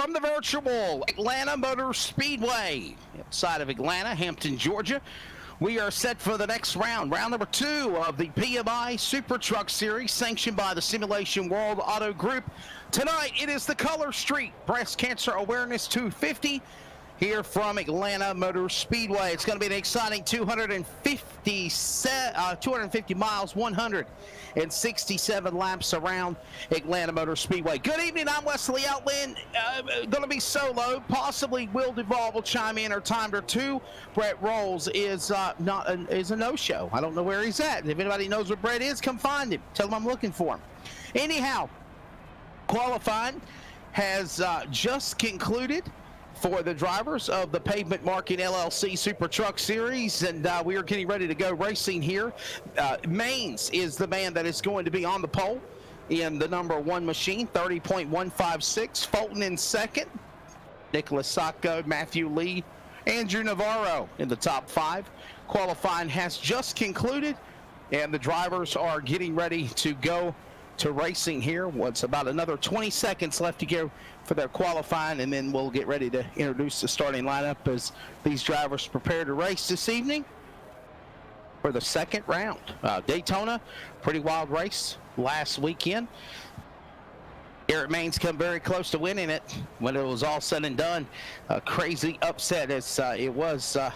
from the virtual Atlanta Motor Speedway outside of Atlanta, Hampton, Georgia. We are set for the next round, round number 2 of the PMI Super Truck Series, sanctioned by the Simulation World Auto Group. Tonight, it is the Color Street Breast Cancer Awareness 250 here from Atlanta Motor Speedway. It's going to be an exciting 250 miles, 167 laps around Atlanta Motor Speedway. Good evening, I'm Wesley Outland. Going to be solo, possibly Will Duvall will chime in or time or two. Brett Rolls is a no-show. I don't know where he's at. If anybody knows where Brett is, come find him. Tell him I'm looking for him. Anyhow, qualifying has just concluded for the drivers of the Pavement Marking LLC Super Truck Series, and we are getting ready to go racing here. Maines is the man that is going to be on the pole in the number 1 machine, 30.156. Fulton in second. Nicholas Sacco, Matthew Lee, Andrew Navarro in the top 5. Qualifying has just concluded, and the drivers are getting ready to go to racing here. What's about another 20 seconds left to go for their qualifying, and then we'll get ready to introduce the starting lineup as these drivers prepare to race this evening for the second round. Daytona, pretty wild race last weekend. Garrett Maines come very close to winning it when it was all said and done. A crazy upset as it was I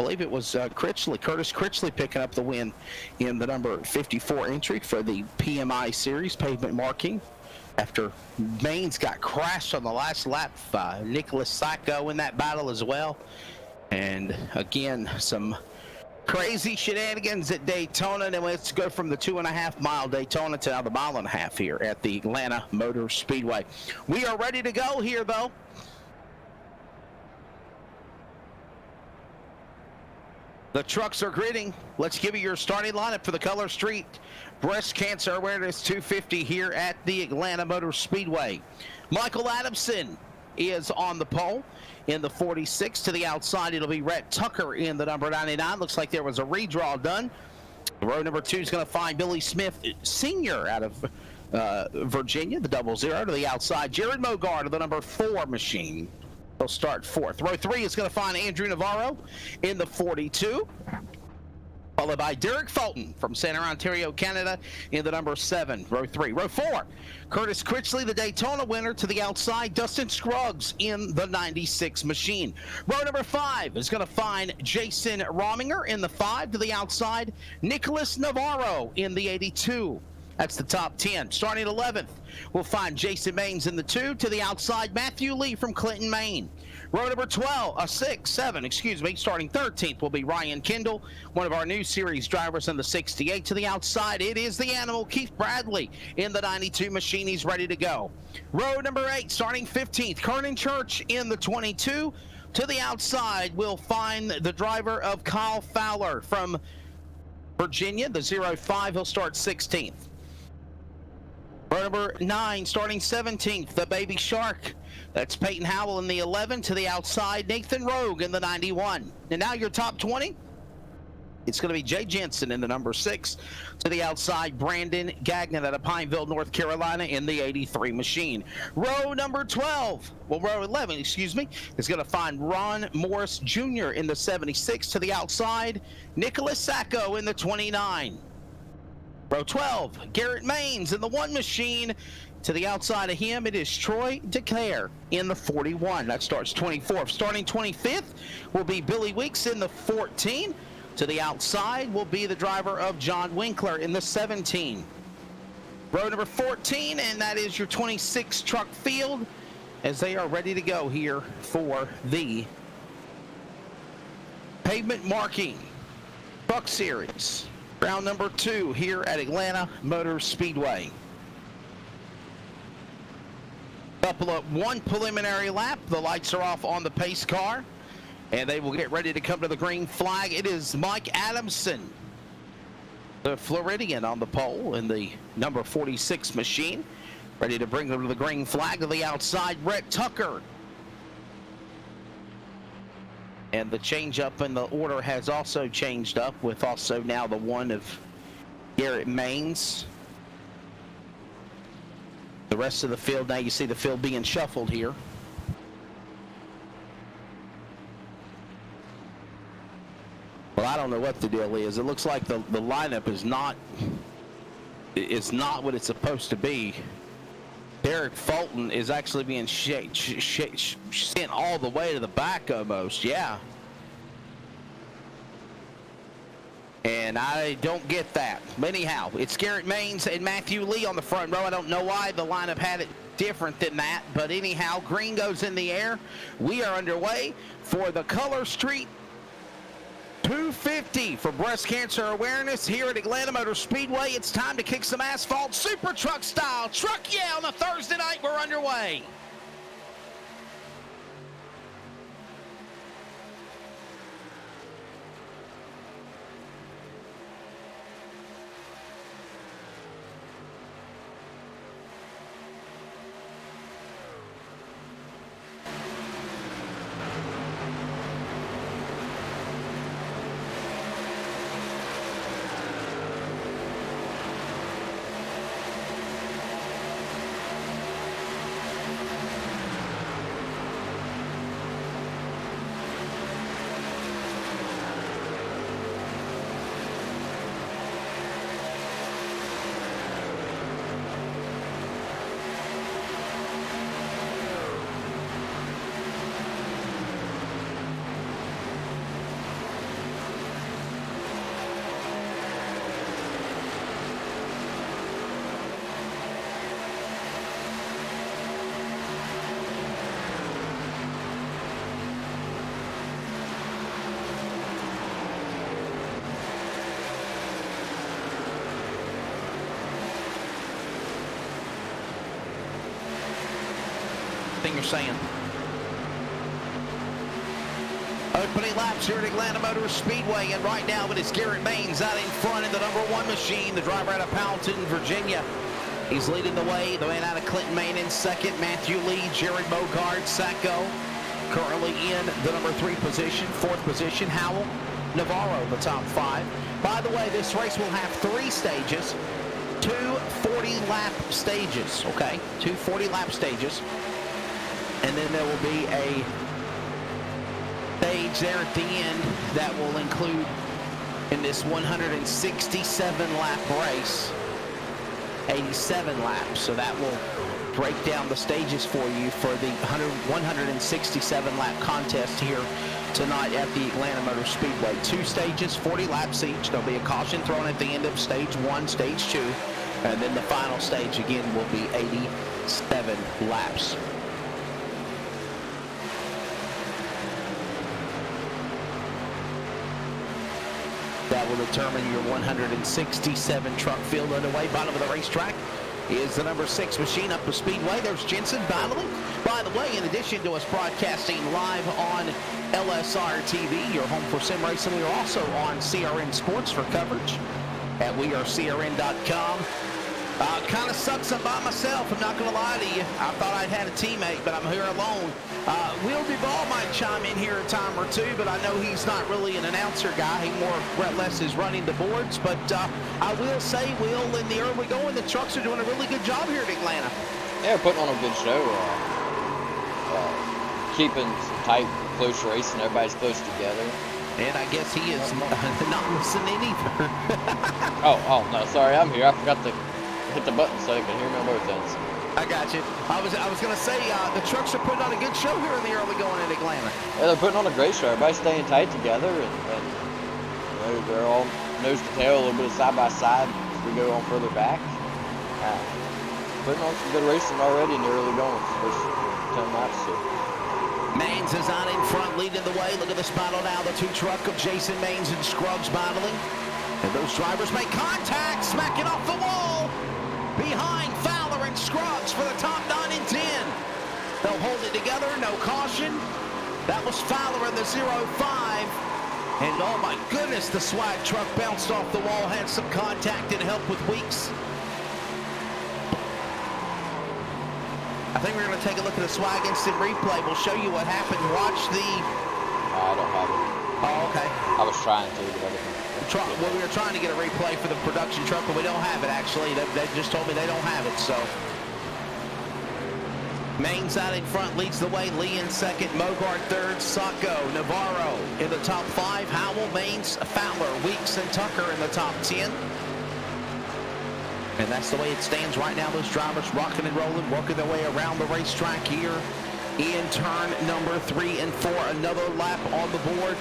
believe it was Curtis Critchley picking up the win in the number 54 entry for the PMI series, Pavement Marking, after Maines got crashed on the last lap. Nicholas Sacco in that battle as well. And again, some crazy shenanigans at Daytona. Then let's go from the 2.5-mile Daytona to now the 1.5 here at the Atlanta Motor Speedway. We are ready to go here, though. The trucks are gridding. Let's give you your starting lineup for the Color Street Breast Cancer Awareness 250 here at the Atlanta Motor Speedway. Michael Adamson is on the pole in the 46. To the outside, it'll be Rhett Tucker in the number 99. Looks like there was a redraw done. Row number 2 is going to find Billy Smith Sr. out of Virginia, the 00. To the outside, Jared Mogard of the number 4 machine. They'll start 4th. Row 3 is going to find Andrew Navarro in the 42, followed by Derek Fulton from Center, Ontario, Canada in the number 7. Row 3. Row 4, Curtis Critchley, the Daytona winner. To the outside, Dustin Scruggs in the 96 machine. Row number 5 is going to find Jason Rominger in the 5. To the outside, Nicholas Navarro in the 82. That's the top 10. Starting 11th, we'll find Jason Maines in the 2. To the outside, Matthew Lee from Clinton, Maine. Row number 7, starting 13th will be Ryan Kendall, one of our new series drivers in the 68. To the outside, it is the animal, Keith Bradley in the 92 machine. He's ready to go. Row number 8, starting 15th, Kernan Church in the 22. To the outside, we'll find the driver of Kyle Fowler from Virginia, the 05. He'll start 16th. Row number 9, starting 17th, the Baby Shark. That's Peyton Howell in the 11. To the outside, Nathan Rogue in the 91. And now your top 20. It's going to be Jay Jensen in the number 6. To the outside, Brandon Gagnon out of Pineville, North Carolina in the 83 machine. Row 11, is going to find Ron Morris Jr. in the 76. To the outside, Nicholas Sacco in the 29. Row 12, Garrett Maines in the 1 machine. To the outside of him, it is Troy DeClaire in the 41. That starts 24th. Starting 25th will be Billy Weeks in the 14. To the outside will be the driver of John Winkler in the 17. Row number 14, and that is your 26 truck field as they are ready to go here for the Pavement Marking Truck Series. Round number 2 here at Atlanta Motor Speedway. One preliminary lap. The lights are off on the pace car, and they will get ready to come to the green flag. It is Mike Adamson, the Floridian, on the pole in the number 46 machine, ready to bring them to the green flag. To the outside, Rhett Tucker. And the change-up in the order has also changed up, with also now the 1 of Garrett Maines The rest of the field, now you see the field being shuffled here. Well, I don't know what the deal is. It looks like the lineup is not what it's supposed to be. Derek Fulton is actually being sent all the way to the back almost, yeah. And I don't get that. But anyhow, it's Garrett Maines and Matthew Lee on the front row. I don't know why the lineup had it different than that. But anyhow, green goes in the air. We are underway for the Color Street 250 for breast cancer awareness here at Atlanta Motor Speedway. It's time to kick some asphalt, super truck style. Truck yeah on a Thursday night. We're underway. Thing you're saying. Opening laps here at Atlanta Motor Speedway, and right now it is Garrett Maines out in front in the #1 machine, the driver out of Powelton, Virginia. He's leading the way. The man out of Clinton, Maine in second. Matthew Lee, Jared Bogard, Sacco, currently in the #3 position. Fourth position, Howell, Navarro, the top 5. By the way, this race will have 3 stages, 2 40-lap stages, okay? 2 40-lap stages. And then there will be a stage there at the end that will include, in this 167-lap race, 87 laps. So that will break down the stages for you for the 167-lap contest here tonight at the Atlanta Motor Speedway. 2 stages, 40 laps each. There'll be a caution thrown at the end of stage 1, stage 2, and then the final stage again will be 87 laps. That will determine your 167 truck field underway. Bottom of the racetrack is the #6 machine up the speedway. There's Jensen battling. By the way, in addition to us broadcasting live on LSR TV, your home for sim racing, we are also on CRN Sports for coverage at wearecrn.com. Kind of sucks I'm by myself, I'm not going to lie to you. I thought I'd had a teammate, but I'm here alone. Will Duvall might chime in here a time or two, but I know he's not really an announcer guy. He more or less is running the boards. But I will say, Will, in the early going, the trucks are doing a really good job here at Atlanta. Yeah, putting on a good show. Keeping tight, close racing. Everybody's close together. And I guess he is not listening either. oh, no, sorry, I'm here. I forgot to hit the button so they can hear me on both ends. I got you. I was going to say, the trucks are putting on a good show here in the early going in Atlanta. Yeah, they're putting on a great show. Everybody's staying tight together, and you know, they're all nose to tail, a little bit of side by side as we go on further back. Putting on some good racing already in the early going. First 10 laps. So. Maines is out in front, leading the way. Look at this battle now. The 2 truck of Jason Maines and Scruggs battling. And those drivers make contact, smacking off the wall. Behind Fowler and Scruggs for the top 9 and 10. They'll hold it together, no caution. That was Fowler in the 0-5. And oh my goodness, the swag truck bounced off the wall, had some contact and help with Weeks. I think we're going to take a look at the swag instant replay. We'll show you what happened. Watch the... I don't have it. Oh, okay. I was trying to, but I didn't. Well, we were trying to get a replay for the production truck, but we don't have it, actually. They just told me they don't have it, so. Maines out in front leads the way. Lee in second. Mogart third. Sacco, Navarro in the top 5. Howell, Maines, Fowler, Weeks, and Tucker in the top 10. And that's the way it stands right now. Those drivers rocking and rolling, working their way around the racetrack here in turn number 3 and 4. Another lap on the board.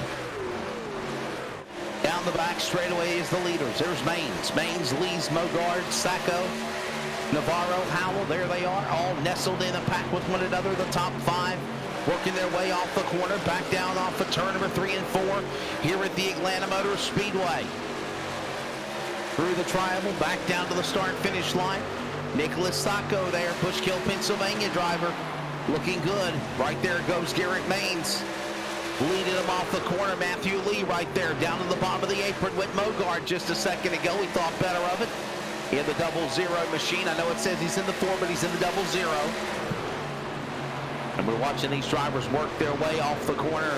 Down the back straightaway is the leaders. There's Maines. Maines leads Mogard, Sacco, Navarro, Howell. There they are, all nestled in a pack with one another. The top 5 working their way off the corner, back down off of turn number 3 and 4 here at the Atlanta Motor Speedway. Through the triangle, back down to the start-finish line. Nicholas Sacco there, Bushkill, Pennsylvania driver, looking good. Right there goes Garrett Maines. Leading him off the corner, Matthew Lee right there. Down to the bottom of the apron with Mogard just a second ago. He thought better of it in the 0-0 machine. I know it says he's in the 4, but he's in the 0-0. And we're watching these drivers work their way off the corner.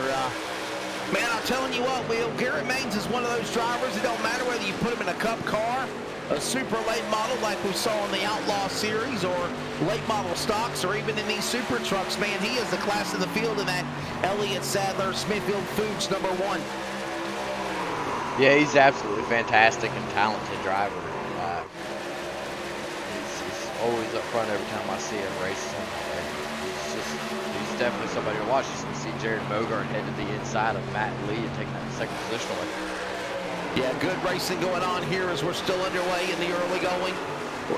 Man, I'm telling you what, Will, Garrett Maines is one of those drivers. It don't matter whether you put him in a Cup car, a super late model like we saw in the Outlaw Series, or late model stocks, or even in these super trucks. Man, he is the class of the field in that Elliott Sadler Smithfield Foods #1. Yeah, he's absolutely fantastic and talented driver. He's always up front every time I see him racing. He's definitely somebody to watch. You can see Jared Mogart head to the inside of Matt Lee and taking that second position away. Yeah, good racing going on here as we're still underway in the early going.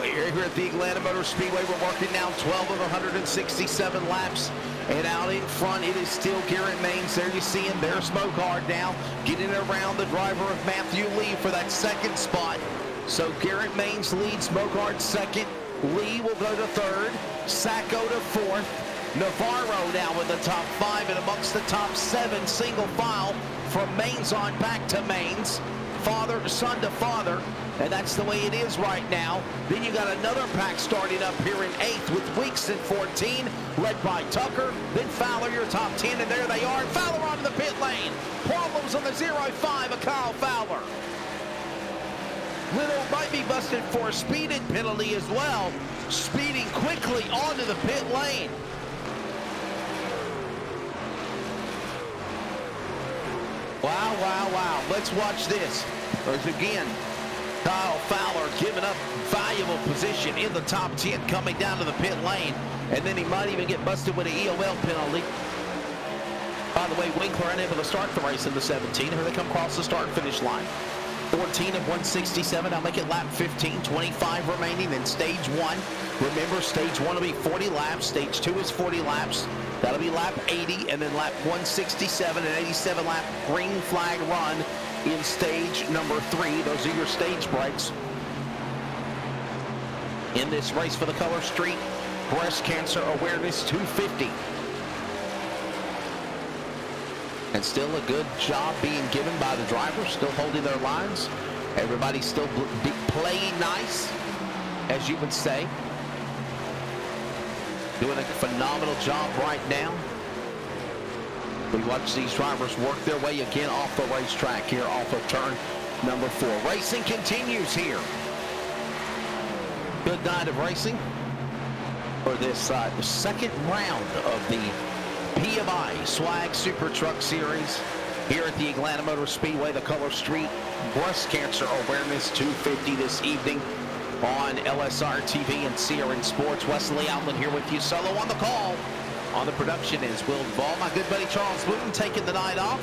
Here at the Atlanta Motor Speedway, we're working now 12 of 167 laps. And out in front, it is still Garrett Maines. There you see him. There's Mogard now, getting around the driver of Matthew Lee for that second spot. So Garrett Maines leads, Mogard second. Lee will go to third. Sacco to fourth. Navarro now in the top 5 and amongst the top 7 single file from Maines on back to Maines. Father, son to father, and that's the way it is right now. Then you got another pack starting up here in 8th with Weeks in 14, led by Tucker. Then Fowler, your top 10, and there they are. Fowler onto the pit lane. Problems on the 0-5 of Kyle Fowler. Little might be busted for a speeding penalty as well. Speeding quickly onto the pit lane. Wow, wow, wow. Let's watch this. There's again, Kyle Fowler giving up valuable position in the top 10 coming down to the pit lane. And then he might even get busted with an EOL penalty. By the way, Winkler unable to start the race in the 17. Here they come across the start-finish line. 14 of 167. I'll make it lap 15. 25 remaining in stage 1. Remember, stage 1 will be 40 laps. Stage 2 is 40 laps. That'll be lap 80, and then lap 167 and 87 lap green flag run in stage number 3. Those are your stage breaks. In this race for the Color Street Breast Cancer Awareness 250. And still a good job being given by the drivers, still holding their lines. Everybody's still playing nice, as you would say. Doing a phenomenal job right now. We watch these drivers work their way again off the racetrack here off of turn number 4. Racing continues here. Good night of racing for this second round of the PMI Swag Super Truck Series here at the Atlanta Motor Speedway, the Color Street Breast Cancer Awareness 250 this evening on LSR TV and CRN Sports. Wesley Outland here with you, solo on the call. On the production is Will Duvall, my good buddy Charles Wooten, taking the night off.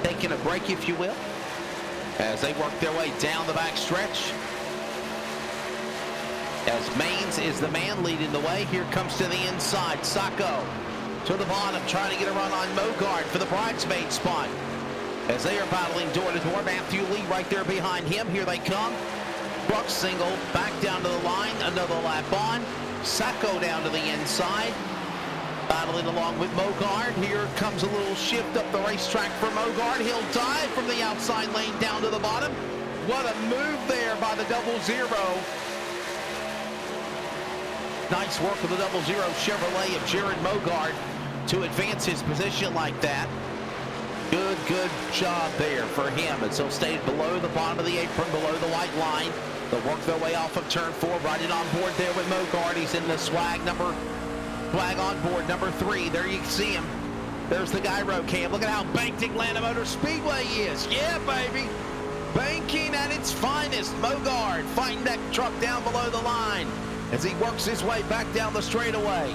Taking a break, if you will, as they work their way down the back stretch. As Maines is the man leading the way. Here comes to the inside, Sacco to the bottom, trying to get a run on Mogard for the bridesmaid spot. As they are battling door to door, Matthew Lee right there behind him. Here they come. Truck single, back down to the line, another lap on. Sacco down to the inside, battling along with Mogard. Here comes a little shift up the racetrack for Mogard. He'll dive from the outside lane down to the bottom. What a move there by the 0-0. Nice work with the 0-0 Chevrolet of Jared Mogard to advance his position like that. Good job there for him as he'll stay below the bottom of the apron, below the white line. They'll work their way off of turn 4, riding on board there with Mogard. He's in the swag on board, number 3. There you can see him. There's the gyro cam. Look at how banked Atlanta Motor Speedway is. Yeah, baby. Banking at its finest. Mogard fighting that truck down below the line as he works his way back down the straightaway.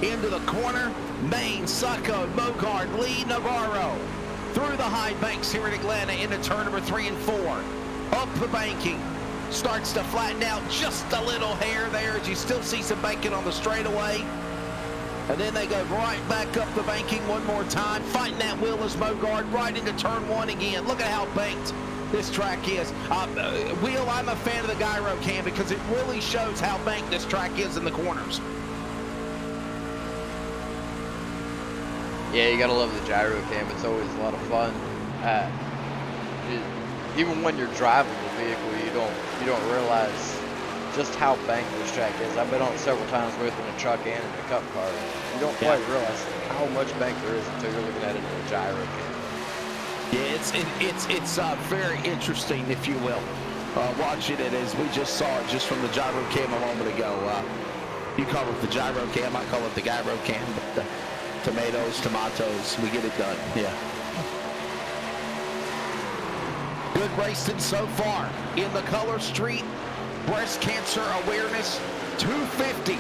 Into the corner, Main, Sacco, Mogard, Lee, Navarro. Through the high banks here in Atlanta into turn number 3 and 4. Up the banking. Starts to flatten out just a little hair there as you still see some banking on the straightaway. And then they go right back up the banking one more time, fighting that wheel as Mogard right into turn 1 again. Look at how banked this track is. Wheel, I'm a fan of the gyro cam because it really shows how banked this track is in the corners. Yeah, you gotta love the gyro cam. It's always a lot of fun. Even when you're driving the vehicle, you don't realize just how banked this track is. I've been on it several times both in a truck and in a cup car. You don't quite realize how much bank there is until you're looking at it in a gyro cam. Yeah, it's very interesting, if you will, watching it as we just saw it just from the gyro cam a moment ago. You call it the gyro cam, I call it the gyro cam, but tomatoes, we get it done. Yeah. Good racing so far in the Color Street Breast Cancer Awareness 250.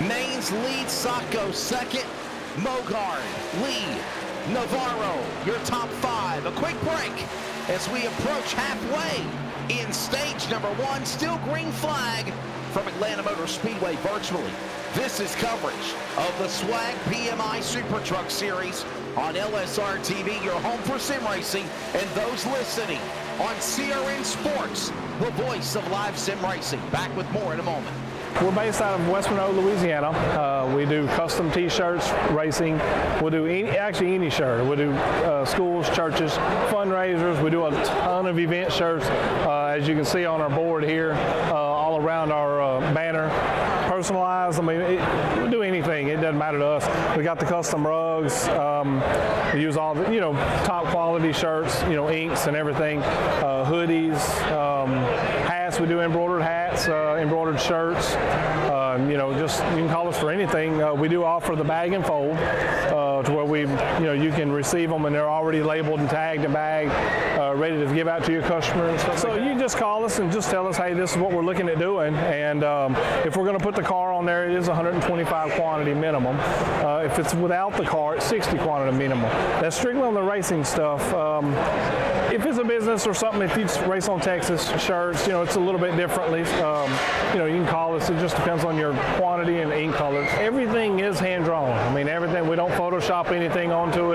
Main's lead, Sacco second, Mogard, Lee, Navarro, your top 5. A quick break as we approach halfway in stage number 1. Still green flag from Atlanta Motor Speedway virtually. This is coverage of the Swag PMI Super Truck Series on LSR TV, your home for sim racing, and those listening on CRN Sports, the voice of live sim racing. Back with more in a moment. We're based out of West Monroe, Louisiana. We do custom t-shirts, racing. We'll do actually any shirt. We'll do schools, churches, fundraisers. We do a ton of event shirts, as you can see on our board here, all around our banner. Personalized, I mean, we'll do anything. It doesn't matter to us. We got the custom rugs. We use all the, top quality shirts, inks and everything. Hoodies, hats. We do embroidered hats, embroidered shirts. Just you can call us for anything. We do offer the bag and fold to where you can receive them and they're already labeled and tagged and bagged, ready to give out to your customers. So you just call us and just tell us, hey, this is what we're looking at doing. And if we're going to put the car on there, it is 125 quantity minimum. If it's without the car, it's 60 quantity minimum. That's strictly on the racing stuff. If it's a business or something, if you race on Texas shirts, it's a little bit differently. You can call us. It just depends on your quantity and ink color. Everything is hand drawn. I mean, everything. We don't Photoshop anything onto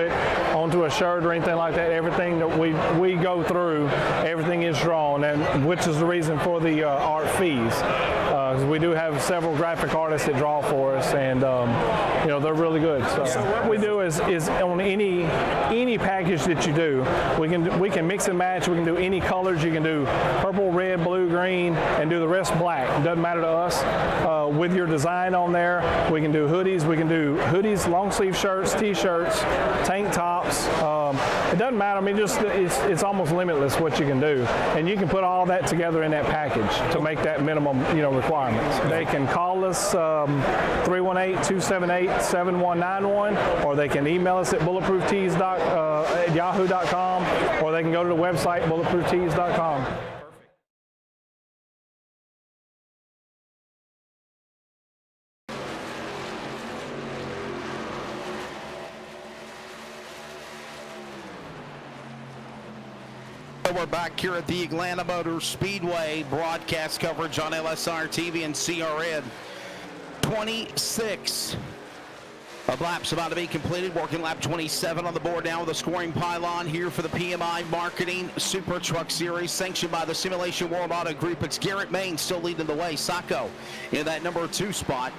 a shirt or anything like that. Everything that we go through, everything is drawn, and which is the reason for the art fees. We do have several graphic artists that draw for us, and they're really good. So what we do is on any package that you do, we can mix and match. We can do any colors. You can do purple, red, blue, green, and do the rest black. It doesn't matter to us. With your design on there, we can do hoodies. We can do hoodies, long sleeve shirts, t-shirts, tank tops. It doesn't matter. I mean, it's almost limitless what you can do, and you can put all that together in that package to make that minimum requirements. They can call us 318-278-7191, or they can email us at bulletprooftees at yahoo.com, or they can go to the website bulletprooftees.com. We're back here at the Atlanta Motor Speedway, broadcast coverage on LSR TV and CRN. 26 of laps about to be completed. Working lap 27 on the board now with a scoring pylon here for the PMI Marketing Super Truck Series, sanctioned by the Simulation World Auto Group. It's Garrett Main still leading the way. Sacco in that number 2 spot.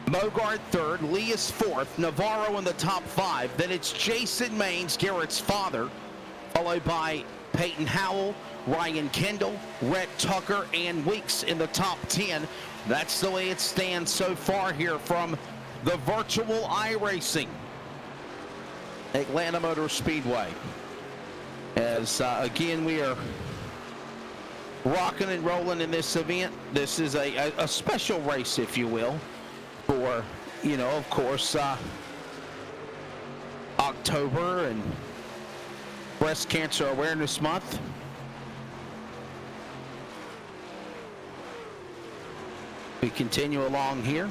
Mogard third, Lee is fourth, Navarro in the top 5. Then it's Jason Maines, Garrett's father, followed by Peyton Howell, Ryan Kendall, Rhett Tucker, and Weeks in the top 10. That's the way it stands so far here from the virtual iRacing Atlanta Motor Speedway. As again, we are rocking and rolling in this event. This is a special race, if you will, for, you know, of course, October and Breast Cancer Awareness Month. We continue along here.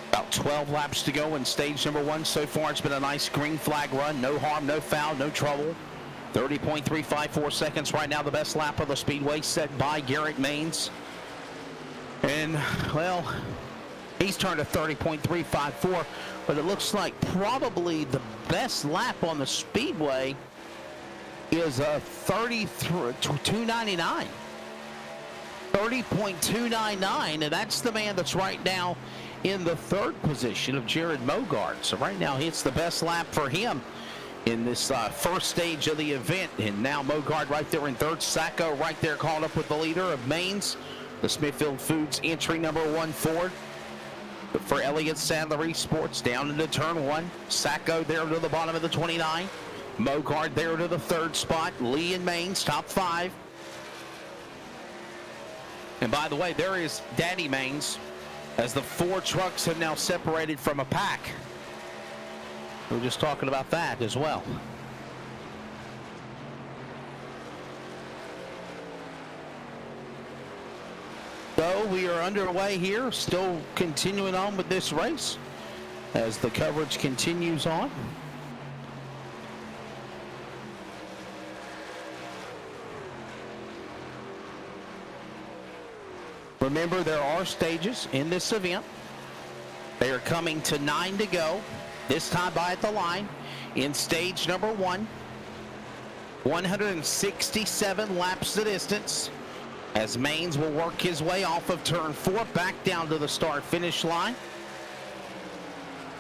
About 12 laps to go in stage number 1. So far, it's been a nice green flag run. No harm, no foul, no trouble. 30.354 seconds right now, the best lap of the speedway set by Garrett Maines. And, well, he's turned to 30.354, but it looks like probably the best lap on the speedway is a 30.299. 30.299, and that's the man that's right now in the third position of Jared Mogard. So right now, it's the best lap for him in this first stage of the event. And now Mogard right there in third. Sacco right there caught up with the leader of Maines, the Smithfield Foods entry number 1 Ford. But for Elliott Sadler Esports, down into turn 1. Sacco there to the bottom of the 29. Mogard there to the third spot. Lee and Maines, top 5. And by the way, there is Daddy Maines, as the 4 trucks have now separated from a pack. We were just talking about that as well. So we are underway here, still continuing on with this race as the coverage continues on. Remember, there are stages in this event. They are coming to 9 to go. This time by at the line in stage number 1. 167 laps the distance as Maines will work his way off of turn 4 back down to the start-finish line.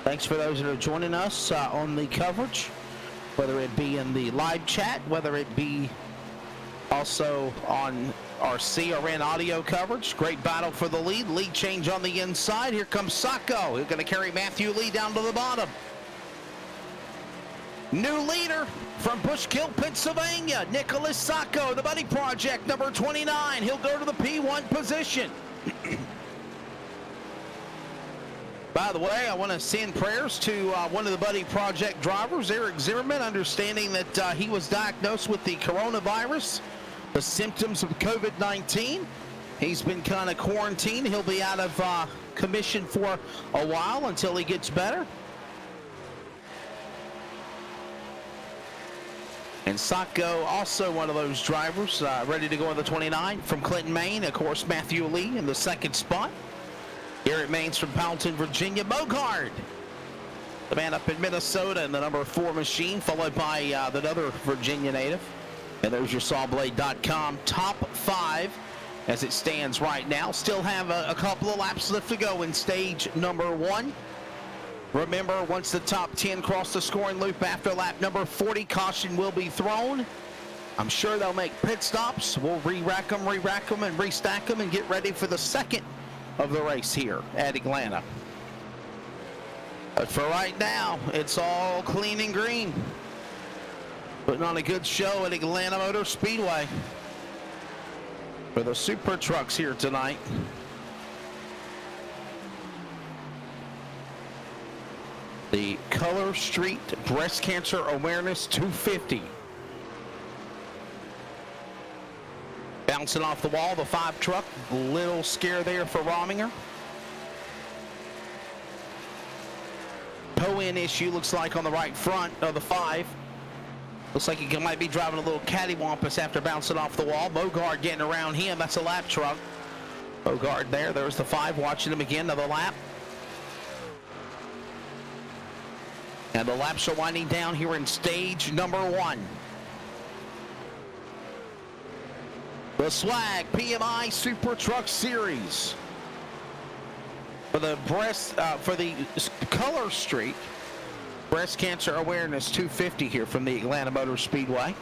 Thanks for those that are joining us on the coverage, whether it be in the live chat, whether it be also on our CRN audio coverage. Great battle for the lead. Lead change on the inside. Here comes Sacco. He's going to carry Matthew Lee down to the bottom. New leader from Bushkill, Pennsylvania, Nicholas Sacco, the Buddy Project, number 29. He'll go to the P1 position. By the way, I want to send prayers to one of the Buddy Project drivers, Eric Zimmerman, understanding that he was diagnosed with the coronavirus, the symptoms of COVID-19. He's been kind of quarantined. He'll be out of commission for a while until he gets better. And Sacco, also one of those drivers, ready to go on the 29 from Clinton, Maine. Of course, Matthew Lee in the second spot. Garrett Maines from Powelton, Virginia. Mogard, the man up in Minnesota, in the number 4 machine, followed by another Virginia native. And there's your sawblade.com top 5 as it stands right now. Still have a couple of laps left to go in stage number 1. Remember, once the top 10 cross the scoring loop after lap number 40, caution will be thrown. I'm sure they'll make pit stops. We'll re-rack them, and restack them, and get ready for the second of the race here at Atlanta. But for right now, it's all clean and green. Putting on a good show at Atlanta Motor Speedway for the super trucks here tonight. The Color Street Breast Cancer Awareness 250. Bouncing off the wall, the 5 truck. Little scare there for Rominger. Toe-in issue looks like on the right front of the 5. Looks like he might be driving a little cattywampus after bouncing off the wall. Mogard getting around him. That's a lap truck. Mogard there. There's the 5 watching him again. Another lap. And the laps are winding down here in stage number 1. The Swag PMI Super Truck Series for the Color Street Breast Cancer Awareness 250 here from the Atlanta Motor Speedway.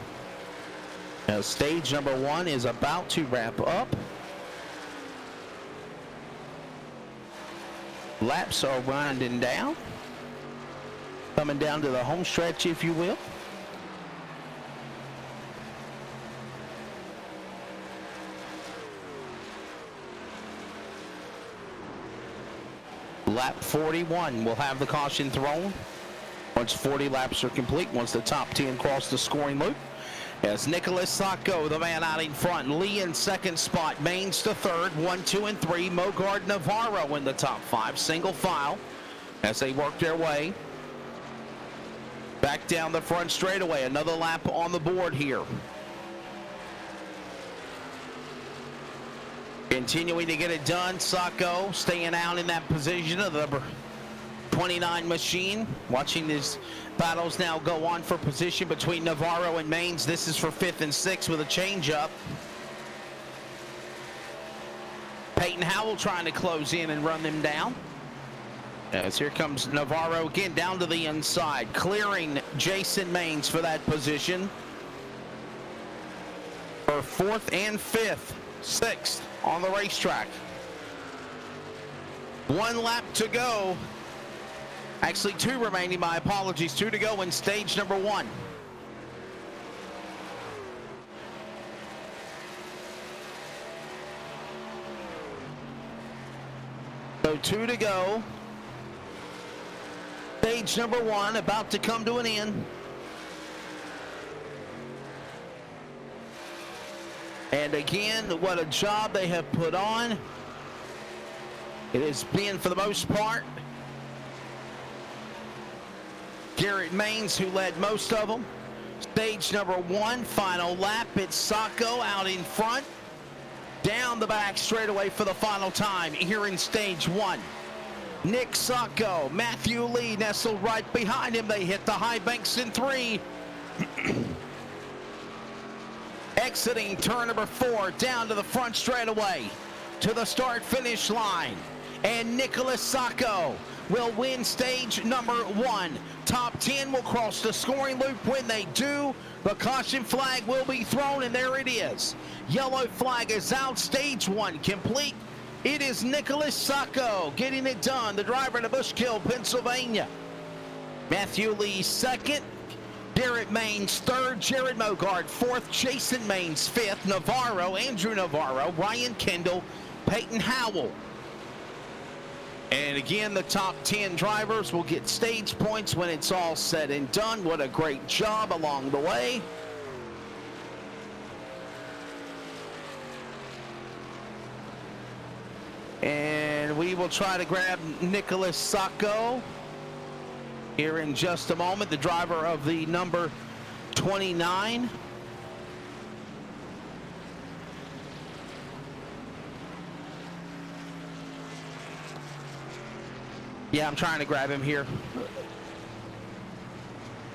Now, stage number 1 is about to wrap up. Laps are winding down. Coming down to the home stretch, if you will. Lap 41 will have the caution thrown once 40 laps are complete, once the top 10 cross the scoring loop. As Nicholas Sacco, the man out in front, Lee in second spot, Mains to third, 1, 2, and 3. Mogard, Navarro in the top 5, single file as they work their way back down the front straightaway. Another lap on the board here. Continuing to get it done, Sacco staying out in that position of the number 29 machine. Watching these battles now go on for position between Navarro and Mains. This is for 5th and 6th with a change-up. Peyton Howell trying to close in and run them down. As here comes Navarro again down to the inside, clearing Jason Mains for that position. For 4th and 5th, 6th on the racetrack. 1 lap to go. Actually 2 remaining, my apologies. 2 to go in stage number 1. So 2 to go. Stage number 1 about to come to an end. And again, what a job they have put on. It has been, for the most part, Garrett Mains who led most of them. Stage number 1, final lap. It's Sacco out in front. Down the back straightaway for the final time here in stage 1. Nick Sacco, Matthew Lee nestled right behind him. They hit the high banks in 3. Exiting turn number 4 down to the front straightaway to the start-finish line. And Nicholas Sacco will win stage number 1. Top 10 will cross the scoring loop. When they do, the caution flag will be thrown, and there it is. Yellow flag is out. Stage 1 complete. It is Nicholas Sacco getting it done, the driver to Bushkill, Pennsylvania. Matthew Lee 2nd. Garrett Mains 3rd, Jared Mogard 4th, Jason Mains 5th, Navarro, Andrew Navarro, Ryan Kendall, Peyton Howell. And again, the top 10 drivers will get stage points when it's all said and done. What a great job along the way. And we will try to grab Nicholas Sacco here in just a moment, the driver of the number 29. Yeah, I'm trying to grab him here.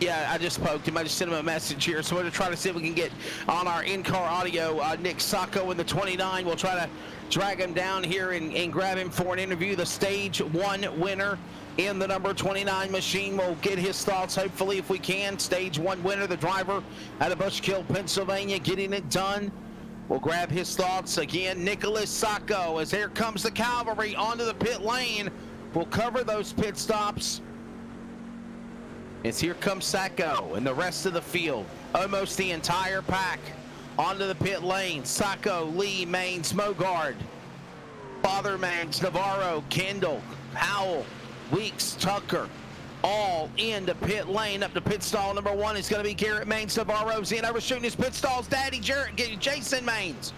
Yeah, I just poked him. I just sent him a message here. So we're going to try to see if we can get on our in-car audio Nick Sacco in the 29. We'll try to drag him down here and grab him for an interview. The stage 1 winner in the number 29 machine. We'll get his thoughts, hopefully, if we can. Stage 1 winner, the driver out of Bushkill, Pennsylvania, getting it done. We'll grab his thoughts again. Nicholas Sacco, as here comes the cavalry onto the pit lane. We'll cover those pit stops. As here comes Sacco and the rest of the field. Almost the entire pack onto the pit lane. Sacco, Lee, Mains, Mogard, Father Mains, Navarro, Kendall, Howell, Weeks, Tucker, all into pit lane. Up to pit stall number 1 is going to be Garrett Mains. Navarro's in, overshooting his pit stalls. Daddy Jason Mains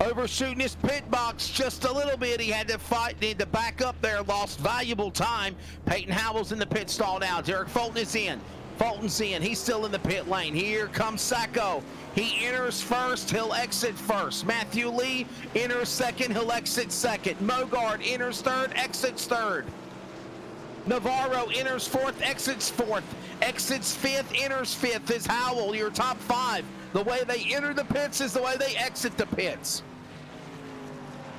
overshooting his pit box just a little bit. He had to fight, needed to back up there, lost valuable time. Peyton Howell's in the pit stall now. Derek Fulton is in. Fulton's in. He's still in the pit lane. Here comes Sacco. He enters first. He'll exit first. Matthew Lee enters second. He'll exit second. Mogard enters third. Exits third. Navarro enters 4th. Exits 4th. Exits 5th. Enters 5th. Is Howell, your top 5. The way they enter the pits is the way they exit the pits.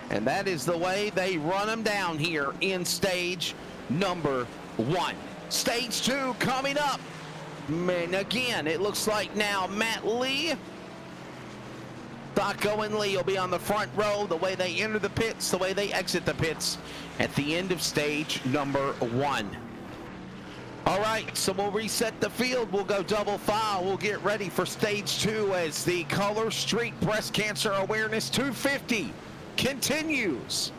And that is the way they run them down here in stage number 1. Stage 2 coming up. And again, it looks like now Matt Lee, Sacco and Lee will be on the front row. The way they enter the pits, the way they exit the pits at the end of stage number 1. All right, so we'll reset the field. We'll go double file. We'll get ready for stage 2 as the Color Street Breast Cancer Awareness 250 continues.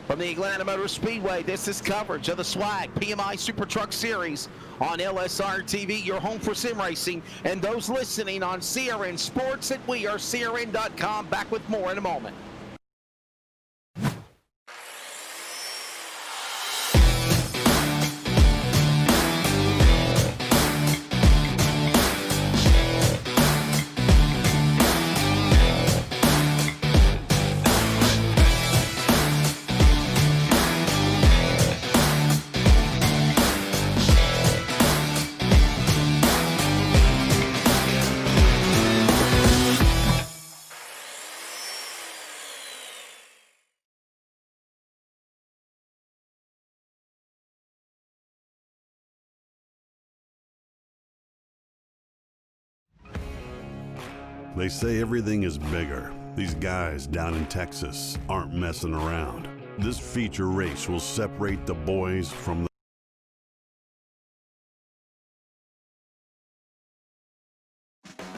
From the Atlanta Motor Speedway, this is coverage of the SWAG PMI Super Truck Series on LSR TV, your home for sim racing, and those listening on CRN Sports at wearecrn.com. Back with more in a moment. They say everything is bigger. These guys down in Texas aren't messing around. This feature race will separate the boys from the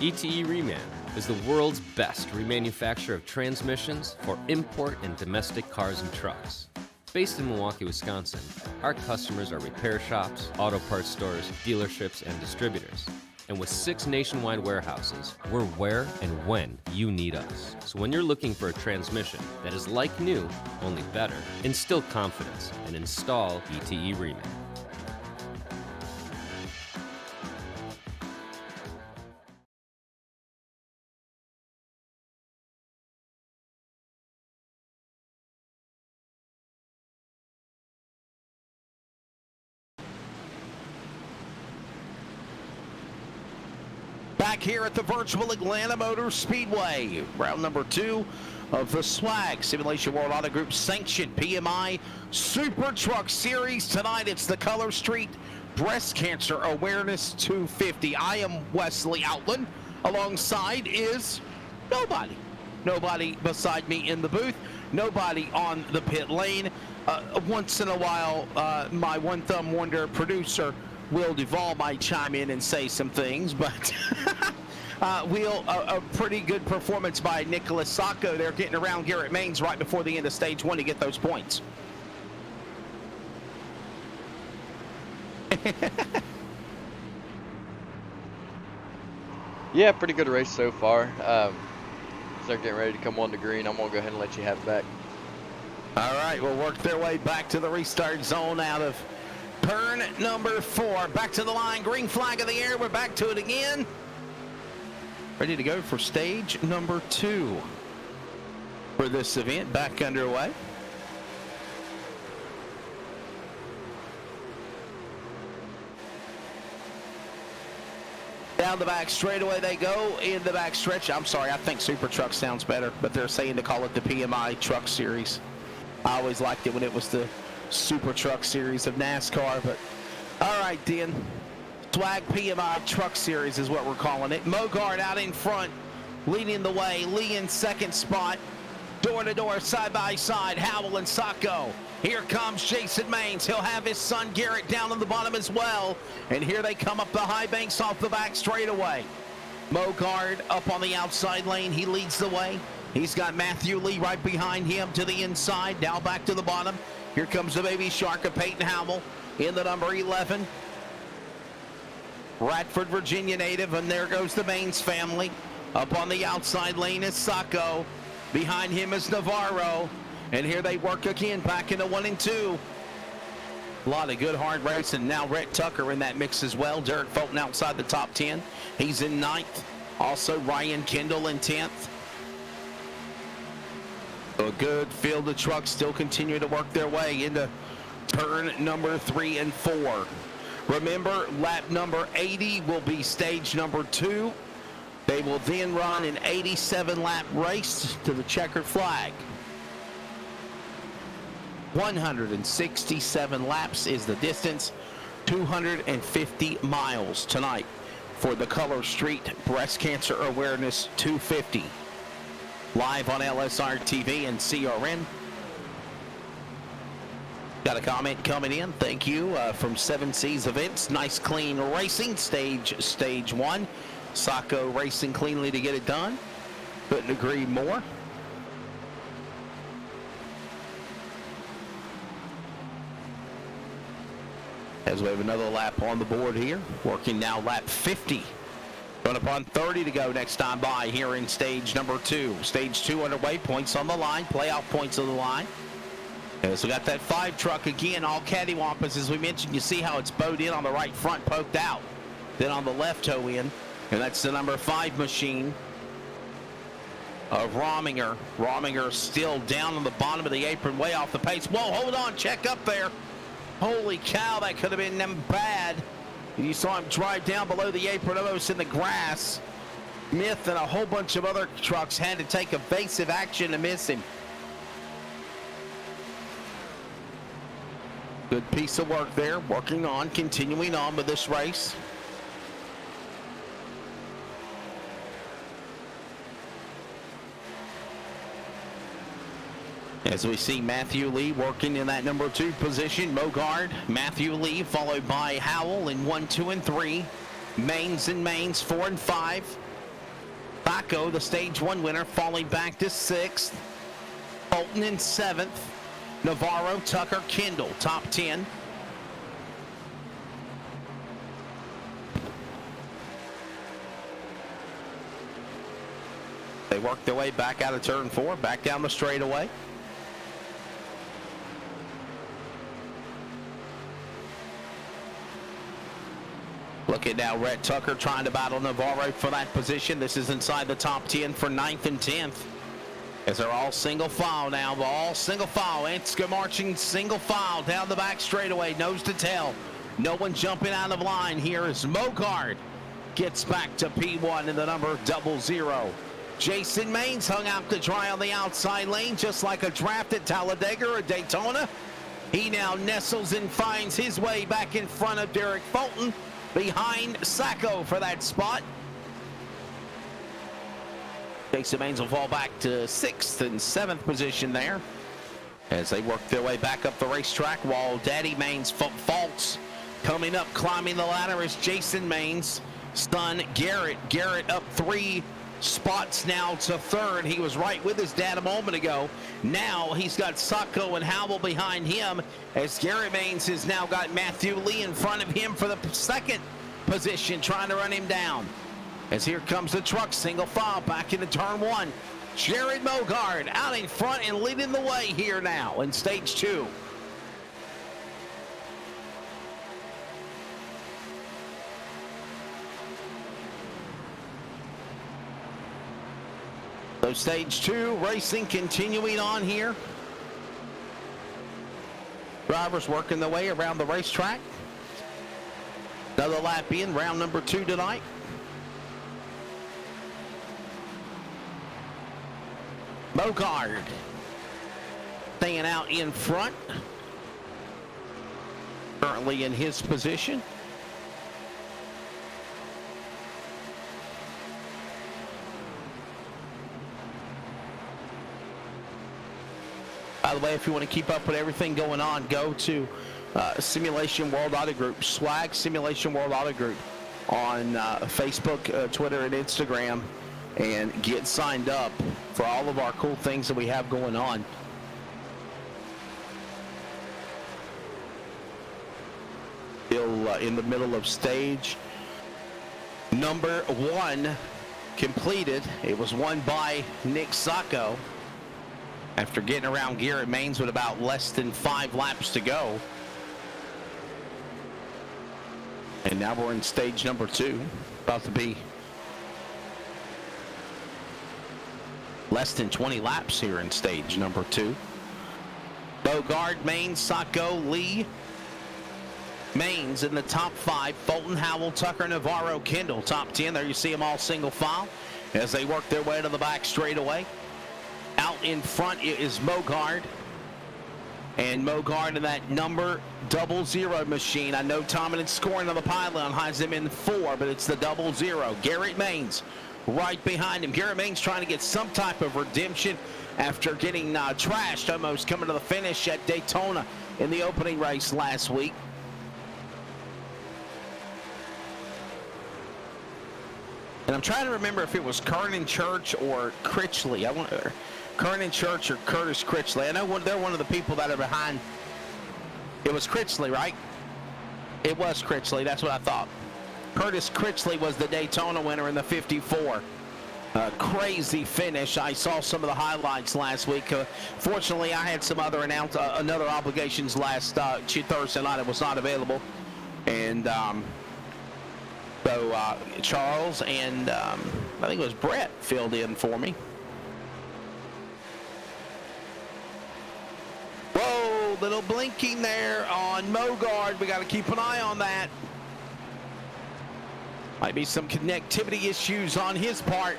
ETE Reman is the world's best remanufacturer of transmissions for import and domestic cars and trucks. Based in Milwaukee, Wisconsin, our customers are repair shops, auto parts stores, dealerships, and distributors. And with 6 nationwide warehouses, we're where and when you need us. So when you're looking for a transmission that is like new, only better, instill confidence and install ETE Reman. Back here at the virtual Atlanta Motor Speedway, round number 2 of the SWAG Simulation World Auto Group sanctioned PMI Super Truck Series. Tonight it's the Color Street Breast Cancer Awareness 250. I am Wesley Outland. Alongside is nobody. Nobody beside me in the booth. Nobody on the pit lane. Once in a while, my one thumb wonder producer Will Duvall might chime in and say some things, but a pretty good performance by Nicholas Sacco. They're getting around Garrett Maines right before the end of stage 1 to get those points. Yeah, pretty good race so far. They're getting ready to come on the green. I'm going to go ahead and let you have it back. All right, we'll work their way back to the restart zone out of turn number 4. Back to the line, green flag in the air. We're back to it again. Ready to go for stage number 2 for this event. Back underway. Down the back straightaway they go in the back stretch. I'm sorry, I think Super Truck sounds better, but they're saying to call it the PMI Truck Series. I always liked it when it was the Super Truck Series of NASCAR, but all right, then. SWAG PMI Truck Series is what we're calling it. Mogard out in front, leading the way. Lee in second spot. Door to door, side by side, Howell and Sacco. Here comes Jason Maines. He'll have his son Garrett down on the bottom as well. And here they come up the high banks off the back straightaway. Mogard up on the outside lane. He leads the way. He's got Matthew Lee right behind him to the inside. Now back to the bottom. Here comes the baby shark of Peyton Howell in the number 11. Radford, Virginia native, and there goes the Maines family. Up on the outside lane is Sacco. Behind him is Navarro. And here they work again, back into 1 and 2. A lot of good hard racing. Now Rhett Tucker in that mix as well. Derek Fulton outside the top 10. He's in 9th. Also Ryan Kendall in 10th. A good field of trucks still continue to work their way into turn number 3 and 4. Remember, lap number 80 will be stage number 2. They will then run an 87-lap race to the checkered flag. 167 laps is the distance, 250 miles tonight for the Color Street Breast Cancer Awareness 250. Live on LSR TV and CRN. Got a comment coming in. Thank you from 7 Seas Events. Nice clean racing. Stage 1. Sacco racing cleanly to get it done. Couldn't agree more. As we have another lap on the board here. Working now lap 50. Going upon 30 to go next time by here in stage number 2. Stage 2 underway. Points on the line. Playoff points on the line. As we got that 5 truck again, all cattywampus. As we mentioned, you see how it's bowed in on the right front, poked out. Then on the left toe in. And that's the number 5 machine of Rominger. Rominger still down on the bottom of the apron, way off the pace. Whoa, hold on, check up there. Holy cow, that could have been bad. You saw him drive down below the apron, almost in the grass. Myth and a whole bunch of other trucks had to take evasive action to miss him. Good piece of work there, working on, continuing on with this race. As we see Matthew Lee working in that number 2 position, Mogard, Matthew Lee, followed by Howell in 1, 2, and 3. Mains and Mains 4 and 5. Baco, the stage 1 winner, falling back to 6th. Fulton in 7th. Navarro, Tucker, Kendall, top 10. They work their way back out of turn 4, back down the straightaway. Look at now, Rhett Tucker trying to battle Navarro for that position. This is inside the top 10 for 9th and 10th. As they're all single file now, all single file. Ansco marching single file down the back straightaway, nose to tail. No one jumping out of line here as Mogard gets back to P1 in the number 00. Jason Maines hung out to dry on the outside lane, just like a draft at Talladega or Daytona. He now nestles and finds his way back in front of Derek Fulton, behind Sacco for that spot. Jason Maines will fall back to 6th and 7th position there as they work their way back up the racetrack, while Daddy Maines faults coming up, climbing the ladder is Jason Maines' son Garrett. Garrett up 3 spots now to 3rd. He was right with his dad a moment ago. Now he's got Sacco and Howell behind him, as Garrett Maines has now got Matthew Lee in front of him for the 2nd position, trying to run him down. As here comes the truck, single file back into turn 1. Jared Mogard out in front and leading the way here now in stage 2. So stage 2 racing continuing on here. Drivers working their way around the racetrack. Another lap in, round number 2 tonight. Mogard staying out in front, currently in his position. By the way, if you want to keep up with everything going on, go to Simulation World Auto Group, Swag Simulation World Auto Group on Facebook, Twitter, and Instagram, and get signed up for all of our cool things that we have going on. Still in the middle of stage number 1 completed. It was won by Nick Sacco after getting around Garrett Maines with about less than 5 laps to go. And now we're in stage number 2, about to be less than 20 laps here in stage number 2. Bogard, Maines, Sacco, Lee, Maines in the top 5. Fulton, Howell, Tucker, Navarro, Kendall, top 10. There you see them all single file as they work their way to the back straightaway. Out in front is Mogard. And Mogard in that number 00 machine. I know Tominen's scoring on the pylon has him in 4, but it's the 00. Garrett Maines right behind him. Garrett Maines trying to get some type of redemption after getting trashed almost coming to the finish at Daytona in the opening race last week. And I'm trying to remember if it was Kernan Church or Critchley. Kernan Church or Curtis Critchley. I know they're one of the people that are behind. It was Critchley, right? It was Critchley. That's what I thought. Curtis Critchley was the Daytona winner in the 54. Crazy finish. I saw some of the highlights last week. Fortunately, I had some other another obligations last Thursday night. It was not available. And so Charles and I think it was Brett filled in for me. Whoa, little blinking there on Mogard. We got to keep an eye on that. Might be some connectivity issues on his part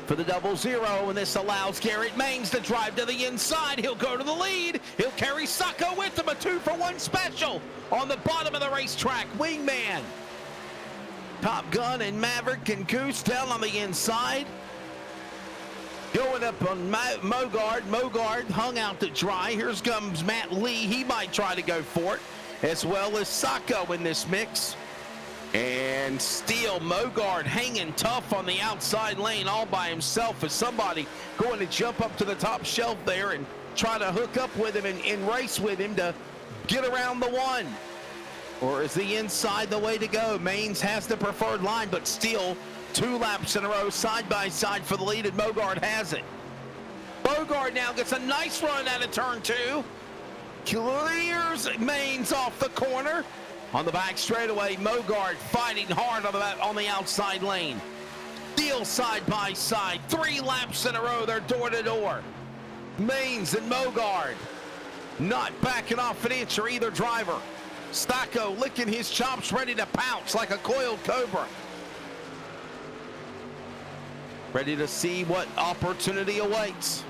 for the 0-0, and this allows Garrett Maines to drive to the inside. He'll go to the lead. He'll carry Sacco with him, a 2-for-1 special on the bottom of the racetrack. Wingman, Top Gun, and Maverick and Goose down on the inside. Going up on Mogard. Mogard hung out to dry. Here comes Matt Lee. He might try to go for it, as well as Sacco in this mix. And still Mogard hanging tough on the outside lane all by himself, as somebody going to jump up to the top shelf there and try to hook up with him and race with him to get around the one. Or is the inside the way to go? Maines has the preferred line, but still 2 laps in a row side by side for the lead, and Mogard has it. Mogard now gets a nice run out of turn 2. Clears Maines off the corner. On the back straightaway, Mogard fighting hard on the outside lane. Deal side by side. 3 laps in a row, they're door to door. Maines and Mogard not backing off an inch for either driver. Sacco licking his chops, ready to pounce like a coiled cobra. Ready to see what opportunity awaits.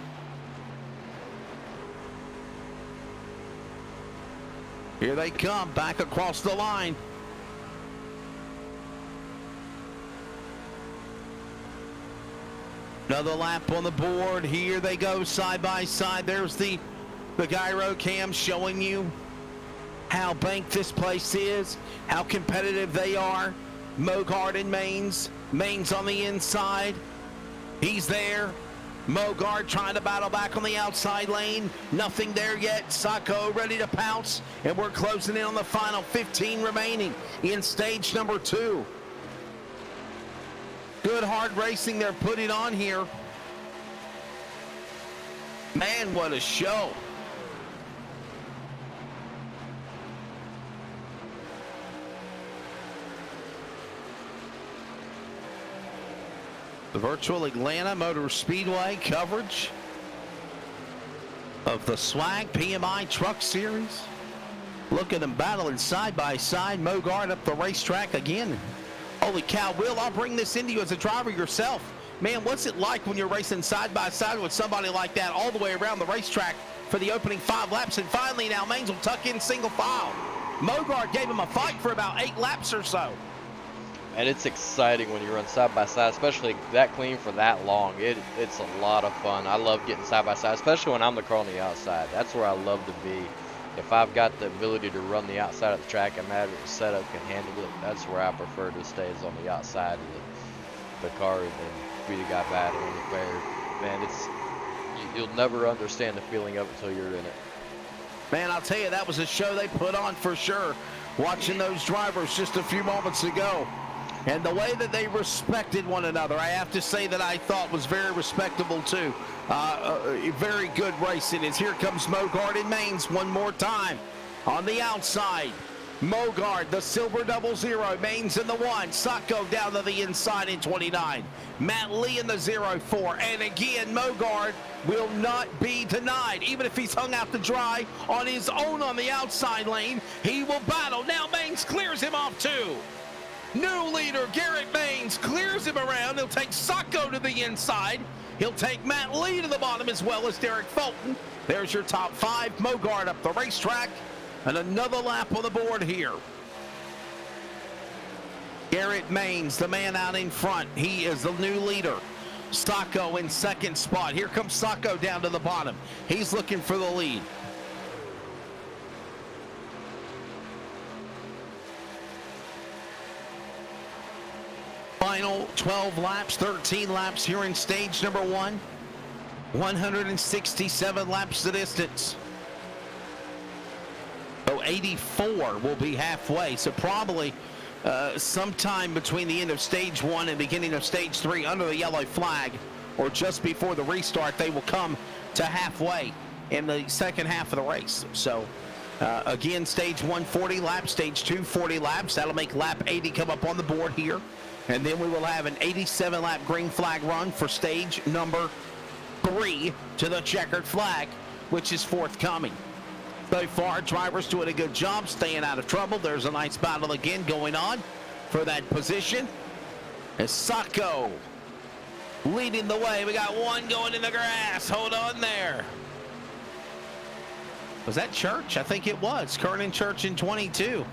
Here they come, back across the line. Another lap on the board. Here they go, side by side. There's the gyro cam showing you how banked this place is, how competitive they are. Mogard and Maines. Maines on the inside. He's there. Mogard trying to battle back on the outside lane. Nothing there yet. Sacco ready to pounce. And we're closing in on the final 15 remaining in stage number 2. Good hard racing they're putting on here. Man, what a show. The virtual Atlanta Motor Speedway coverage of the SWAG PMI Truck Series. Look at them battling side by side. Mogard up the racetrack again. Holy cow, Will, I'll bring this into you as a driver yourself. Man, what's it like when you're racing side by side with somebody like that all the way around the racetrack for the opening 5 laps? And finally now Maines will tuck in single file. Mogard gave him a fight for about 8 laps or so. And it's exciting when you run side by side, especially that clean for that long. It's a lot of fun. I love getting side by side, especially when I'm the car on the outside. That's where I love to be. If I've got the ability to run the outside of the track, I'm at it, the setup can handle it. That's where I prefer to stay, is on the outside of the car and be the guy battling it there. Man, you'll never understand the feeling of it until you're in it. Man, I'll tell you, that was a show they put on for sure. Watching those drivers just a few moments ago. And the way that they respected one another, I have to say that I thought was very respectable too. Very good racing. As here comes Mogard and Maines one more time on the outside. Mogard, the silver 0-0, Maines in the 1, Sacco down to the inside in 29. Matt Lee in the 0-4, and again Mogard will not be denied. Even if he's hung out to dry on his own on the outside lane, he will battle. Now Maines clears him off too. New leader, Garrett Maines, clears him around. He'll take Sacco to the inside. He'll take Matt Lee to the bottom, as well as Derek Fulton. There's your top 5. Mogard up the racetrack. And another lap on the board here. Garrett Maines, the man out in front. He is the new leader. Sacco in second spot. Here comes Sacco down to the bottom. He's looking for the lead. Final 12 laps, 13 laps here in stage number 1. 167 laps the distance. So 84 will be halfway. So probably sometime between the end of stage 1 and beginning of stage 3 under the yellow flag, or just before the restart, they will come to halfway in the second half of the race. So again, stage 1 40 laps, stage 2 40 laps. That'll make lap 80 come up on the board here. And then we will have an 87 lap green flag run for stage number 3 to the checkered flag, which is forthcoming. So far, drivers doing a good job staying out of trouble. There's a nice battle again going on for that position. As Sacco leading the way. We got one going in the grass. Hold on there. Was that Church? I think it was. Kernan Church in 22.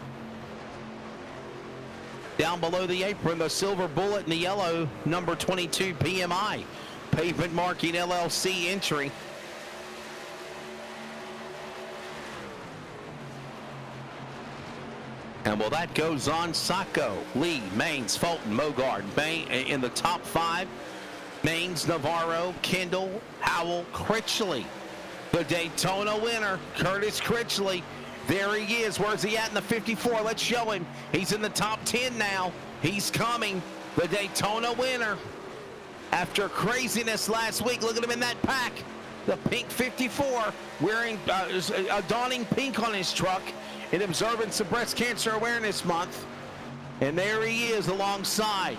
Down below the apron, the silver bullet and the yellow number 22 PMI. Pavement Marking LLC entry. And well, that goes on. Sacco, Lee, Maines, Fulton, Mogard, in the top 5. Maines, Navarro, Kendall, Howell, Critchley. The Daytona winner, Curtis Critchley. There he is. Where's he at in the 54? Let's show him. He's in the top 10 now. He's coming. The Daytona winner. After craziness last week, look at him in that pack. The pink 54, wearing a dawning pink on his truck in observance of Breast Cancer Awareness Month. And there he is alongside,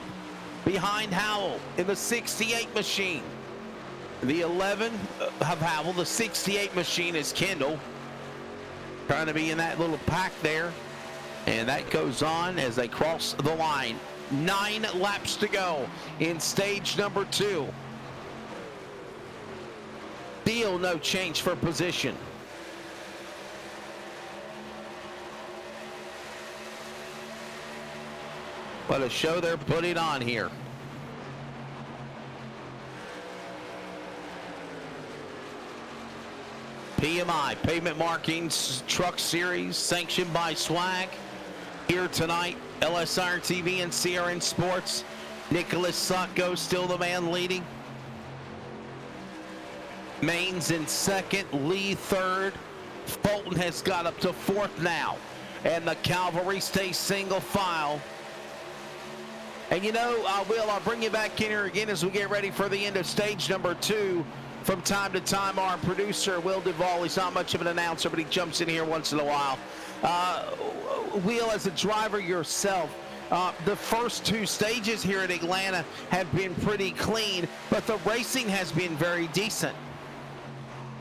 behind Howell in the 68 machine. The 11 of Howell, the 68 machine is Kendall. Trying to be in that little pack there. And that goes on as they cross the line. 9 laps to go in stage number 2. Still no change for position. What a show they're putting on here. PMI, Pavement Markings Truck Series, sanctioned by Swag. Here tonight, LSR TV and CRN Sports. Nicholas Sacco still the man leading. Maines in second, Lee third. Fulton has got up to 4th now. And the Cavalry stays single file. And you know, Will, I'll bring you back in here again as we get ready for the end of stage number 2. From time to time, our producer, Will Duvall, he's not much of an announcer, but he jumps in here once in a while. Will, as a driver yourself, the first 2 stages here at Atlanta have been pretty clean, but the racing has been very decent.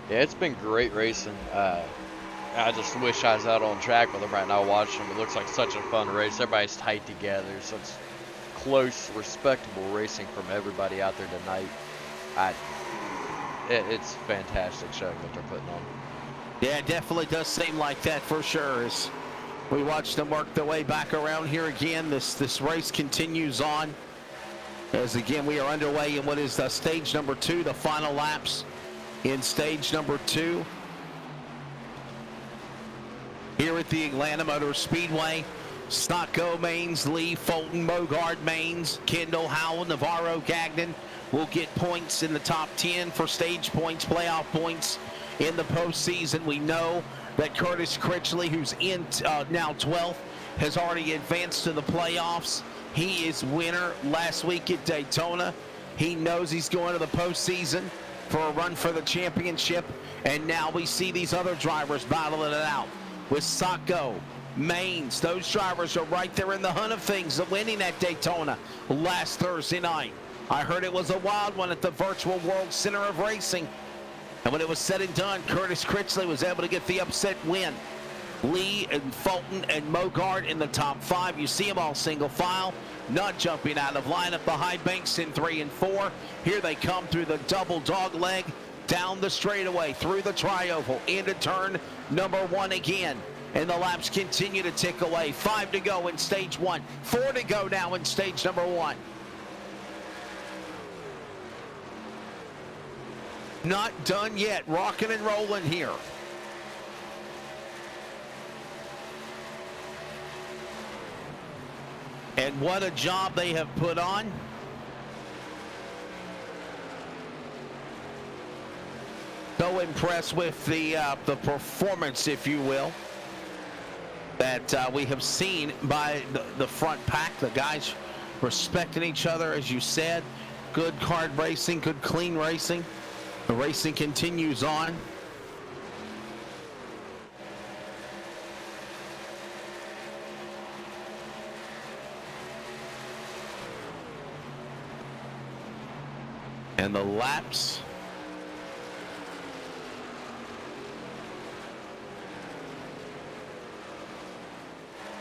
Yeah, it's been great racing. I just wish I was out on track with them right now watching them. It looks like such a fun race. Everybody's tight together, so it's close, respectable racing from everybody out there tonight. It's fantastic showing what they're putting on. Yeah, it definitely does seem like that for sure. As we watch them work their way back around here again, this race continues on. As again, we are underway in what is stage number 2, the final laps in stage number 2. Here at the Atlanta Motor Speedway, Sacco, Maines, Lee, Fulton, Mogard, Maines, Kendall, Howell, Navarro, Gagnon will get points in the top 10 for stage points, playoff points in the postseason. We know that Curtis Critchley, who's in now 12th, has already advanced to the playoffs. He is winner last week at Daytona. He knows he's going to the postseason for a run for the championship. And now we see these other drivers battling it out with Sacco, Maines. Those drivers are right there in the hunt of things, the winning at Daytona last Thursday night. I heard it was a wild one at the Virtual World Center of Racing. And when it was said and done, Curtis Critchley was able to get the upset win. Lee and Fulton and Mogard in the top 5. You see them all single file, not jumping out of lineup. The high banks in 3 and 4. Here they come through the double dog leg, down the straightaway, through the trioval, into turn number 1 again. And the laps continue to tick away. 5 to go in stage 1. 4 to go now in stage number 1. Not done yet. Rocking and rolling here. And what a job they have put on. So impressed with the performance, if you will. that we have seen by the front pack. The guys respecting each other, as you said. Good card racing, good clean racing. The racing continues on. And the laps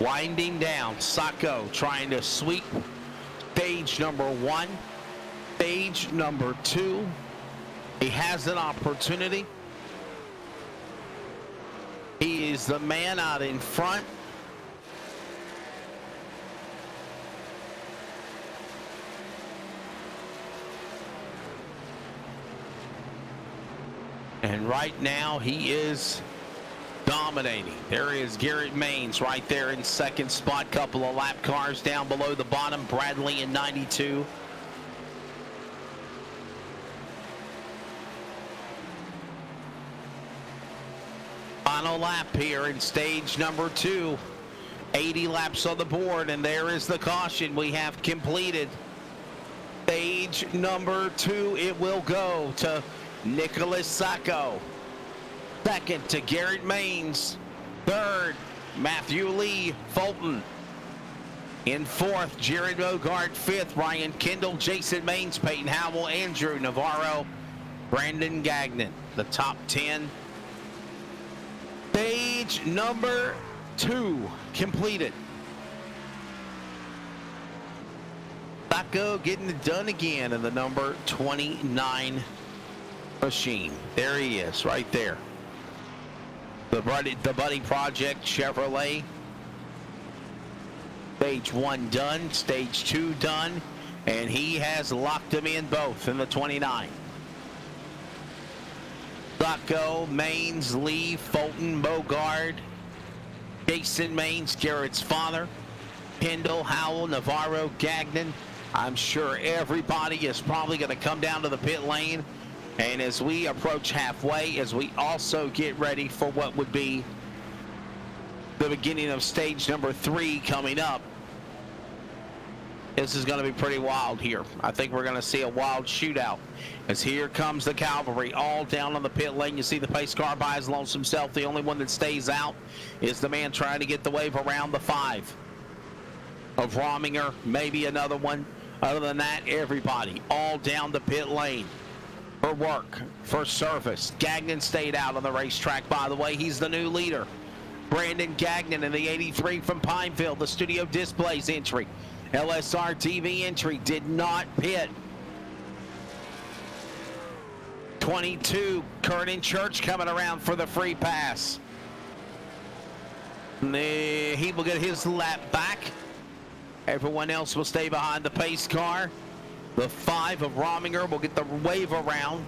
winding down. Sacco trying to sweep stage number 1, stage number 2. He has an opportunity. He is the man out in front. And right now he is dominating. There is Garrett Maines right there in second spot. Couple of lap cars down below the bottom. Bradley in 92. Final lap here in stage number 2. 80 laps on the board, and there is the caution we have completed. Stage number 2, it will go to Nicholas Sacco. Second to Garrett Maines. Third, Matthew Lee Fulton. In fourth, Jared Bogart. Fifth, Ryan Kendall, Jason Maines, Peyton Howell, Andrew Navarro, Brandon Gagnon. The top 10. Stage number 2 completed. Sacco getting it done again in the number 29 machine. There he is, right there. The Buddy Project Chevrolet. Stage 1 done, stage 2 done, and he has locked them in both in the 29. Sacco, Maines, Lee, Fulton, Bogard, Jason Maines, Garrett's father, Kendall, Howell, Navarro, Gagnon. I'm sure everybody is probably going to come down to the pit lane. And as we approach halfway, as we also get ready for what would be the beginning of stage number 3 coming up, this is going to be pretty wild here. I think we're going to see a wild shootout. As here comes the cavalry all down on the pit lane. You see the pace car by his lonesome self. The only one that stays out is the man trying to get the wave around the 5 of Rominger. Maybe another one. Other than that, everybody all down the pit lane for work, for service. Gagnon stayed out on the racetrack, by the way. He's the new leader. Brandon Gagnon in the 83 from Pineville, the Studio Displays entry. LSR TV entry, did not pit. 22, Kernan Church coming around for the free pass. He will get his lap back. Everyone else will stay behind the pace car. The 5 of Rominger will get the wave around.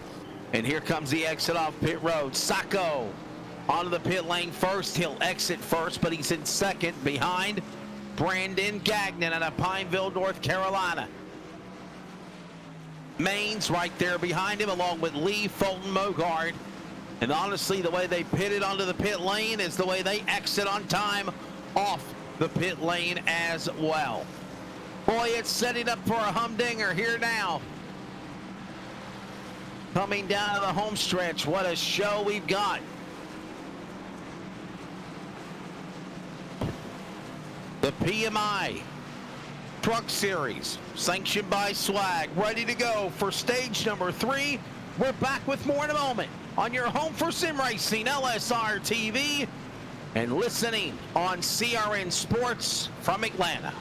And here comes the exit off pit road. Sacco onto the pit lane first. He'll exit first, but he's in second behind Brandon Gagnon out of Pineville, North Carolina. Maines right there behind him, along with Lee, Fulton, Mogard. And honestly, the way they pitted onto the pit lane is the way they exit on time off the pit lane as well. Boy, it's setting up for a humdinger here now. Coming down to the home stretch, what a show we've got. The PMI Truck Series, sanctioned by Swag, ready to go for stage number 3. We're back with more in a moment on your home for sim racing, LSR TV, and listening on CRN Sports from Atlanta.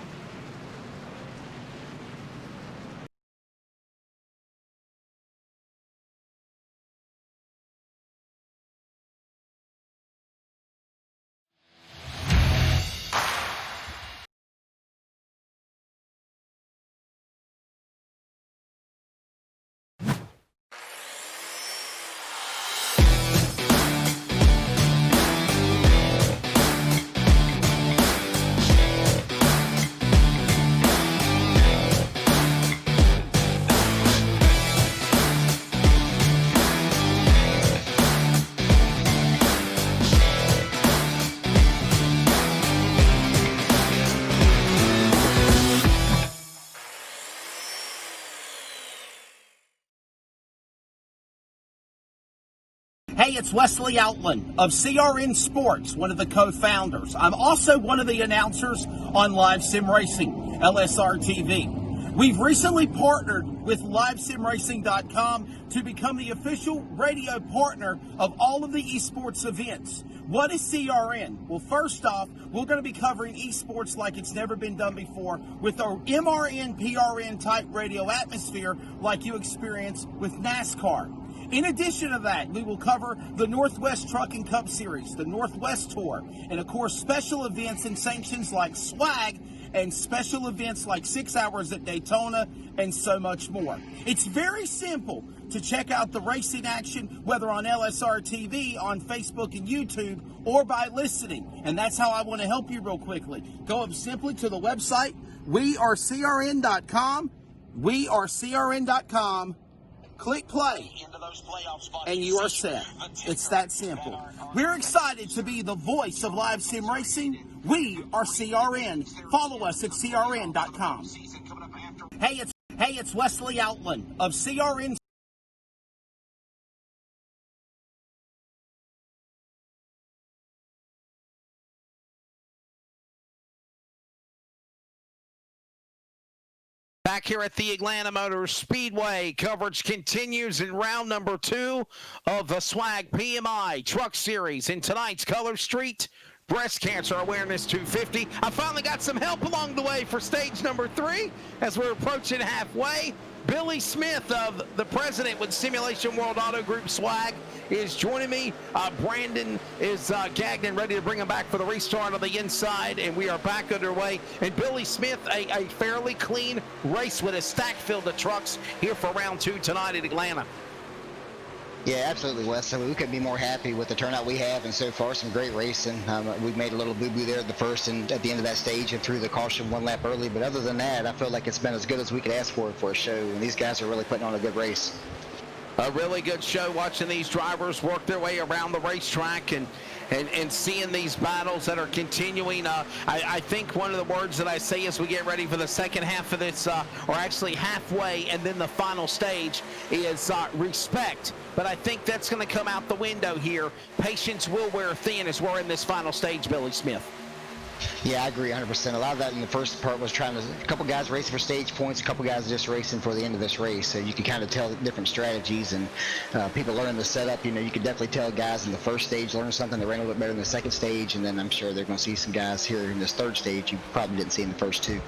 Hey, it's Wesley Outland of CRN Sports, one of the co-founders. I'm also one of the announcers on Live Sim Racing, LSR TV. We've recently partnered with LiveSimRacing.com to become the official radio partner of all of the esports events. What is CRN? Well, first off, we're going to be covering esports like it's never been done before with a MRN, PRN type radio atmosphere like you experience with NASCAR. In addition to that, we will cover the Northwest Trucking Cup Series, the Northwest Tour, and of course special events and sanctions like SWAG and special events like 6 Hours at Daytona and so much more. It's very simple to check out the racing action, whether on LSR TV, on Facebook and YouTube, or by listening. And that's how I want to help you real quickly. Go up simply to the website, wearecrn.com, wearecrn.com, click play, and you are set. It's that simple. We're excited to be the voice of live sim racing. We are CRN. Follow us at crn.com. Hey, it's Wesley Outland of CRN. Back here at the Atlanta Motor Speedway, coverage continues in round number 2 of the SWAG PMI Truck Series in tonight's Color Street Breast Cancer Awareness 250. I finally got some help along the way for stage number 3 as we're approaching halfway. Billy Smith, of the president with Simulation World Auto Group SWAG, is joining me. Brandon is gagged and ready to bring him back for the restart on the inside, and we are back underway. And Billy Smith, a fairly clean race with a stack filled of trucks here for round 2 tonight at Atlanta. Yeah, absolutely, Wes. So we couldn't be more happy with the turnout we have, and so far some great racing. We've made a little boo-boo there at the first and at the end of that stage and threw the caution 1 lap early, but other than that, I feel like it's been as good as we could ask for a show, and these guys are really putting on a good race. A really good show watching these drivers work their way around the racetrack and seeing these battles that are continuing. I think one of the words that I say as we get ready for the second half of this, or actually halfway and then the final stage, is respect. But I think that's going to come out the window here. Patience will wear thin as we're in this final stage, Billy Smith. Yeah, I agree 100%. A lot of that in the first part was a couple guys racing for stage points, a couple guys just racing for the end of this race. So you can kind of tell the different strategies and people learning the setup. You know, you could definitely tell guys in the first stage learning something that ran a little bit better in the second stage, and then I'm sure they're going to see some guys here in this third stage you probably didn't see in the first 2.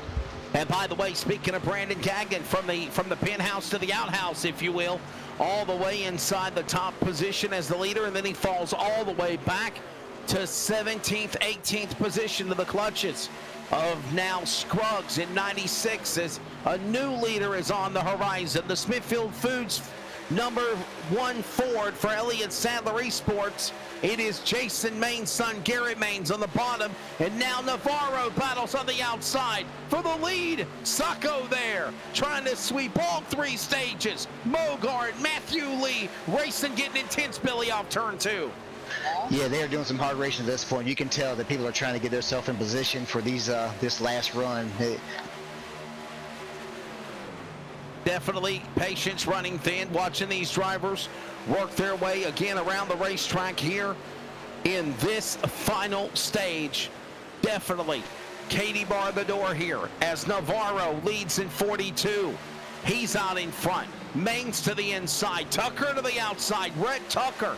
And by the way, speaking of Brandon Gagnon, from the penthouse to the outhouse, if you will, all the way inside the top position as the leader, and then he falls all the way back to 17th, 18th position to the clutches of now Scruggs in 96 as a new leader is on the horizon. The Smithfield Foods #1 Ford for Elliott Sadler Esports. It is Jason Main's son, Garrett Maines, on the bottom, and now Navarro battles on the outside for the lead. Sacco there, trying to sweep all 3 stages. Mogart, Matthew Lee, racing getting intense, Billy, off turn 2. Yeah, they are doing some hard racing at this point. You can tell that people are trying to get themselves in position for these this last run. Definitely patience running thin, watching these drivers work their way again around the racetrack here in this final stage. Definitely Katie bar the door here as Navarro leads in 42. He's out in front. Maines to the inside. Tucker to the outside. Rhett Tucker,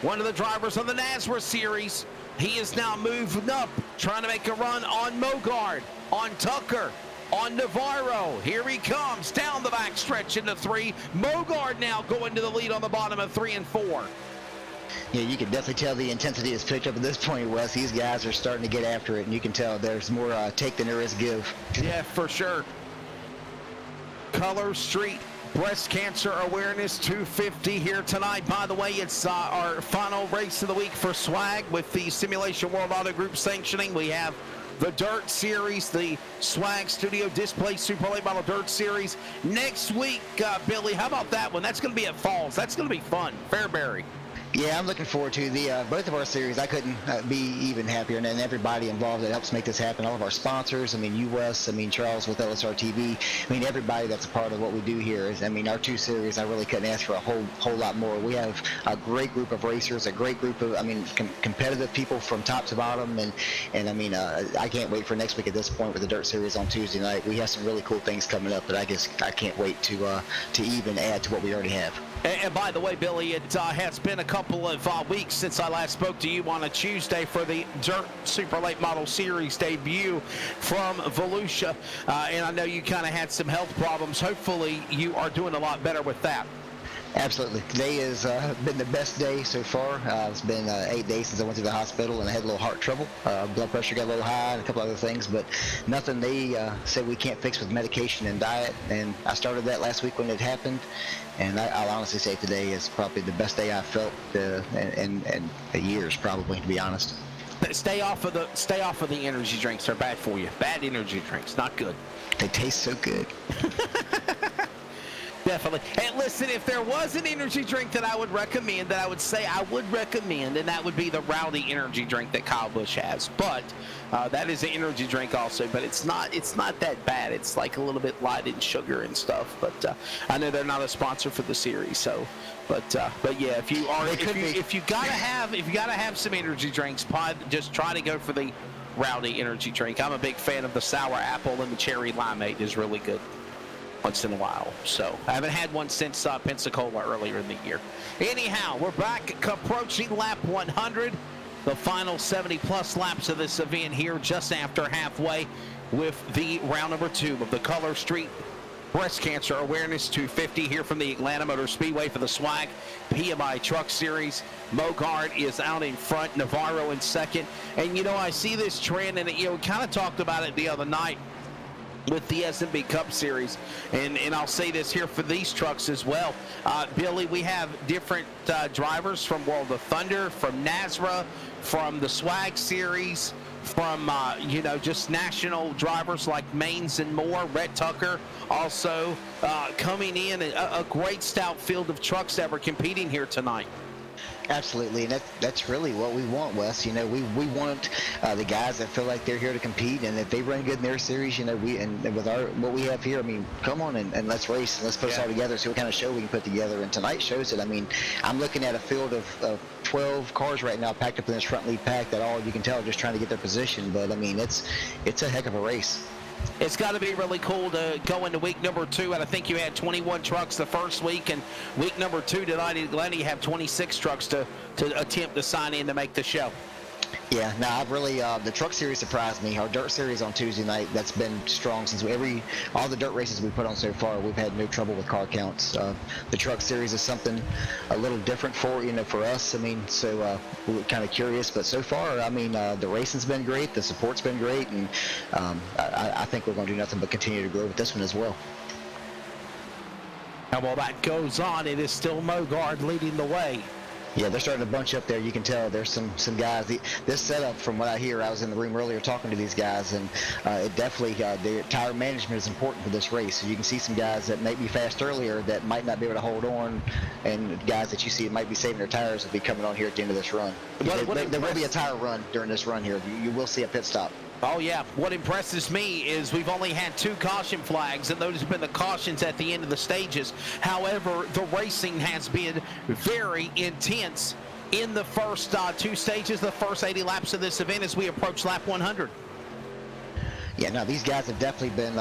one of the drivers on the NASRA series. He is now moving up, trying to make a run on Mogard, on Tucker, on Navarro. Here he comes down the back stretch into 3. Mogard now going to the lead on the bottom of 3 and 4. Yeah, you can definitely tell the intensity has picked up at this point, Wes. These guys are starting to get after it, and you can tell there's more take than there is give. Yeah, for sure. Color Street Breast Cancer Awareness 250 here tonight. By the way, it's our final race of the week for SWAG with the Simulation World Auto Group sanctioning. We have the Dirt Series, the SWAG Studio Display Super Late Model Dirt Series. Next week, Billy, how about that one? That's going to be at Falls. That's going to be fun. Fairbury. Yeah, I'm looking forward to the both of our series. I couldn't be even happier, and everybody involved that helps make this happen. All of our sponsors, I mean, US, I mean, Charles with LSR TV, I mean, everybody that's a part of what we do here. I mean, our 2 series, I really couldn't ask for a whole lot more. We have a great group of racers, a great group of, I mean, competitive people from top to bottom, and I mean, I can't wait for next week at this point with the Dirt Series on Tuesday night. We have some really cool things coming up that I can't wait to even add to what we already have. And by the way, Billy, it has been a couple of weeks since I last spoke to you on a Tuesday for the Dirt Super Late Model Series debut from Volusia. And I know you kind of had some health problems. Hopefully, you are doing a lot better with that. Absolutely. Today has been the best day so far. It's been 8 days since I went to the hospital, and I had a little heart trouble. Blood pressure got a little high and a couple other things, but nothing they said we can't fix with medication and diet. And I started that last week when it happened, and I'll honestly say today is probably the best day I've felt in years, probably, to be honest. Stay off of the energy drinks. They're bad for you. Bad energy drinks, not good. They taste so good. Definitely. And listen, if there was an energy drink that I would recommend, that I would say I would recommend, and that would be the Rowdy energy drink that Kyle Busch has. But that is an energy drink also, but it's not that bad. It's like a little bit light in sugar and stuff. But I know they're not a sponsor for the series, so. But yeah, if you gotta have some energy drinks, just try to go for the Rowdy energy drink. I'm a big fan of the sour apple, and the cherry limeade is really good once in a while. So I haven't had one since Pensacola earlier in the year. Anyhow, we're back approaching lap 100, the final 70+ laps of this event here, just after halfway, with the round number 2 of the Color Street Breast Cancer Awareness 250 here from the Atlanta Motor Speedway for the SWAG PMI Truck Series. Mogard is out in front, Navarro in second. And, you know, I see this trend, and, you know, we kind of talked about it the other night with the S&B Cup Series, and I'll say this here for these trucks as well. Billy, we have different drivers from World of Thunder, from NASRA, from the SWAG Series, from, you know, just national drivers like Maines and Moore, Rhett Tucker, also coming in, a great stout field of trucks that were competing here tonight. Absolutely, and that's really what we want, Wes. You know, we want the guys that feel like they're here to compete, and if they run good in their series, you know, and with what we have here, I mean, come on and let's race, and let's put us all together, see what kind of show we can put together. And tonight shows it. I mean, I'm looking at a field of 12 cars right now packed up in this front lead pack that all you can tell are just trying to get their position. But I mean, it's a heck of a race. It's got to be really cool to go into week number 2, and I think you had 21 trucks the first week, and week number 2 tonight in Atlanta, you have 26 trucks to attempt to sign in to make the show. Yeah, no, I've really, the truck series surprised me. Our dirt series on Tuesday night, that's been strong since all the dirt races we put on so far, we've had no trouble with car counts. The truck series is something a little different for us. I mean, so we're kind of curious, but so far, I mean, the racing's been great, the support's been great, and I think we're going to do nothing but continue to grow with this one as well. And while that goes on, it is still Mogard leading the way. Yeah, they're starting to bunch up there. You can tell there's some guys. This setup, from what I hear, I was in the room earlier talking to these guys, and it definitely, their tire management is important for this race. So you can see some guys that may be fast earlier that might not be able to hold on, and guys that you see might be saving their tires will be coming on here at the end of this run. There will be a tire run during this run here. You will see a pit stop. Oh, yeah. What impresses me is we've only had 2 caution flags, and those have been the cautions at the end of the stages. However, the racing has been very intense in the first 2 stages, the first 80 laps of this event as we approach lap 100. Yeah, no, these guys have definitely been,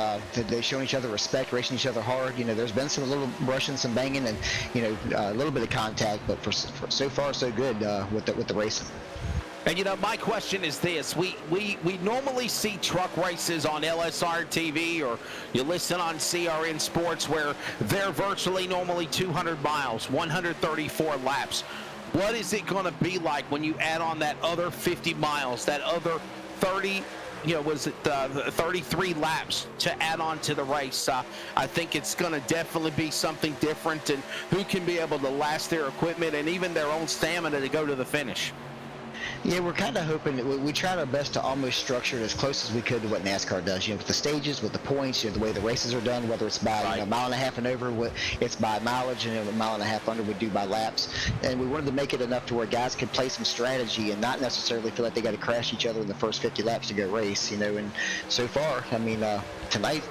they've shown each other respect, racing each other hard. You know, there's been some little brushing, some banging, and, you know, a little bit of contact, but for so far, so good with the racing. And, you know, my question is this. We normally see truck races on LSR TV, or you listen on CRN Sports, where they're virtually normally 200 miles, 134 laps. What is it going to be like when you add on that other 50 miles, that other 30, you know, was it 33 laps to add on to the race? I think it's going to definitely be something different, and who can be able to last their equipment and even their own stamina to go to the finish. Yeah, we're kind of hoping that we tried our best to almost structure it as close as we could to what NASCAR does. With the stages, with the points, the way the races are done, whether it's by a mile and a half and over, it's by mileage, and a mile and a half under we do by laps. And we wanted to make it enough to where guys could play some strategy and not necessarily feel like they got to crash each other in the first 50 laps to go race. And so far, tonight,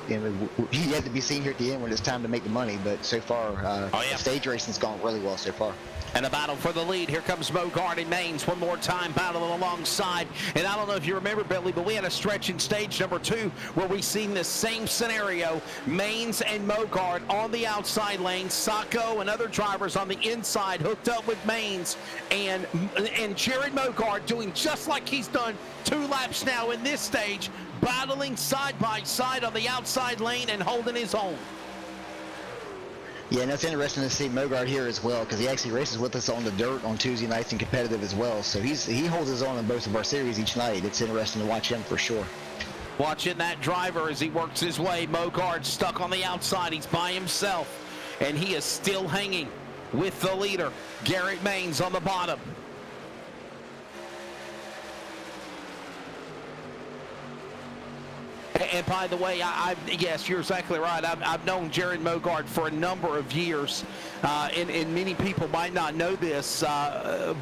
he had to be seen here at the end when it's time to make the money. But so far, stage racing's gone really well so far. And a battle for the lead. Here comes Mogard and Maines one more time battling alongside. And I don't know if you remember, Billy, but we had a stretch in stage number 2 where we seen this same scenario. Maines and Mogard on the outside lane. Sacco and other drivers on the inside hooked up with Maines. And Jared Mogard doing just like he's done 2 laps now in this stage, battling side by side on the outside lane and holding his own. Yeah, and that's interesting to see Mogard here as well, because he actually races with us on the dirt on Tuesday nights and competitive as well. So he holds his own in both of our series each night. It's interesting to watch him for sure. Watching that driver as he works his way. Mogard stuck on the outside. He's by himself, and he is still hanging with the leader, Garrett Maines, on the bottom. And by the way, yes, you're exactly right. I've known Jared Mogard for a number of years, and many people might not know this,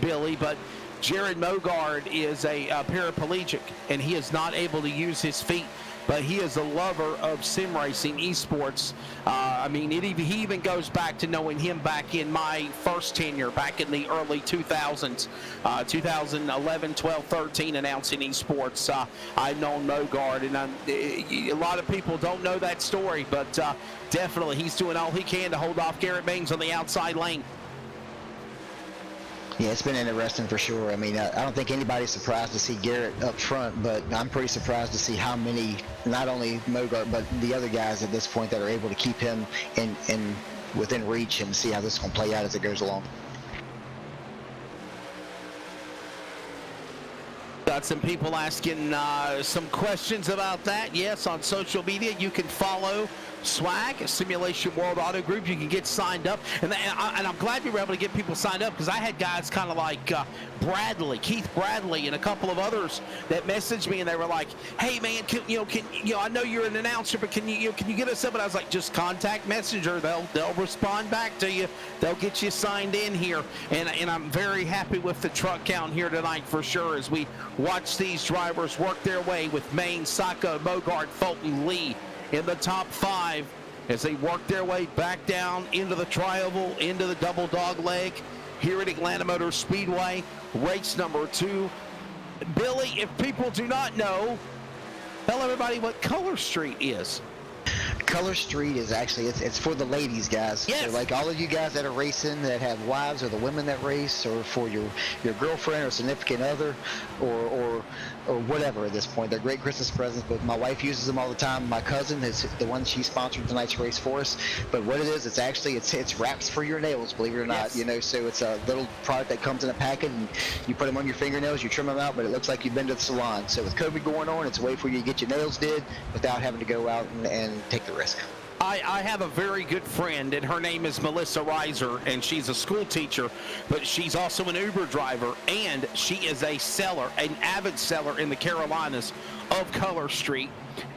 Billy, but Jared Mogard is a paraplegic, and he is not able to use his feet. But he is a lover of sim racing, esports. He even goes back to knowing him back in my first tenure, back in the early 2000s, 2011, 12, 13, announcing esports. I've known Mogard, and a lot of people don't know that story, but definitely he's doing all he can to hold off Garrett Maines on the outside lane. Yeah, it's been interesting for sure. I don't think anybody's surprised to see Garrett up front, but I'm pretty surprised to see how many, not only Mogart, but the other guys at this point that are able to keep him in within reach, and see how this is going to play out as it goes along. Got some people asking some questions about that. Yes, on social media, you can follow Swag, Simulation World Auto Group. You can get signed up. And I'm glad we were able to get people signed up, because I had guys kind of like Keith Bradley, and a couple of others that messaged me, and they were like, hey, man, I know you're an announcer, but can you get us up? And I was like, just contact Messenger. They'll respond back to you. They'll get you signed in here. And I'm very happy with the truck count here tonight for sure, as we watch these drivers work their way with Maines, Sacco, Mogard, Fulton, Lee in the top 5 as they work their way back down into the tri-oval, into the double dog leg here at Atlanta Motor Speedway, race number 2. Billy, if people do not know, tell everybody what Color Street is. Color Street is actually, it's for the ladies, guys. Yes. So like all of you guys that are racing, that have wives, or the women that race, or for your girlfriend or significant other, or whatever at this point. They're great Christmas presents, but my wife uses them all the time. My cousin is the one, she sponsored tonight's race for us. But what it is, it's actually, it's wraps for your nails, believe it or not. Yes. So it's a little product that comes in a packet, and you put them on your fingernails, you trim them out, but it looks like you've been to the salon. So with COVID going on, it's a way for you to get your nails did without having to go out and take the risk. I have a very good friend, and her name is Melissa Reiser, and she's a school teacher, but she's also an Uber driver, and she is a seller, an avid seller in the Carolinas of Color Street.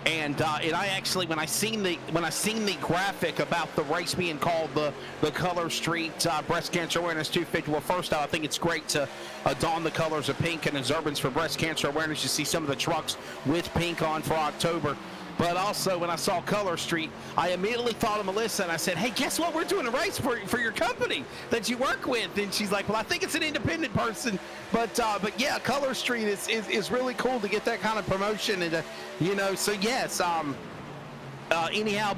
And I actually, when I seen the graphic about the race being called the Color Street Breast Cancer Awareness 250, well, first off, I think it's great to don the colors of pink and observance for breast cancer awareness. You see some of the trucks with pink on for October. But also, when I saw Color Street, I immediately thought of Melissa, and I said, hey, guess what? We're doing a race for your company that you work with. And she's like, well, I think it's an independent person. But yeah, Color Street is really cool to get that kind of promotion. And, so yes, anyhow,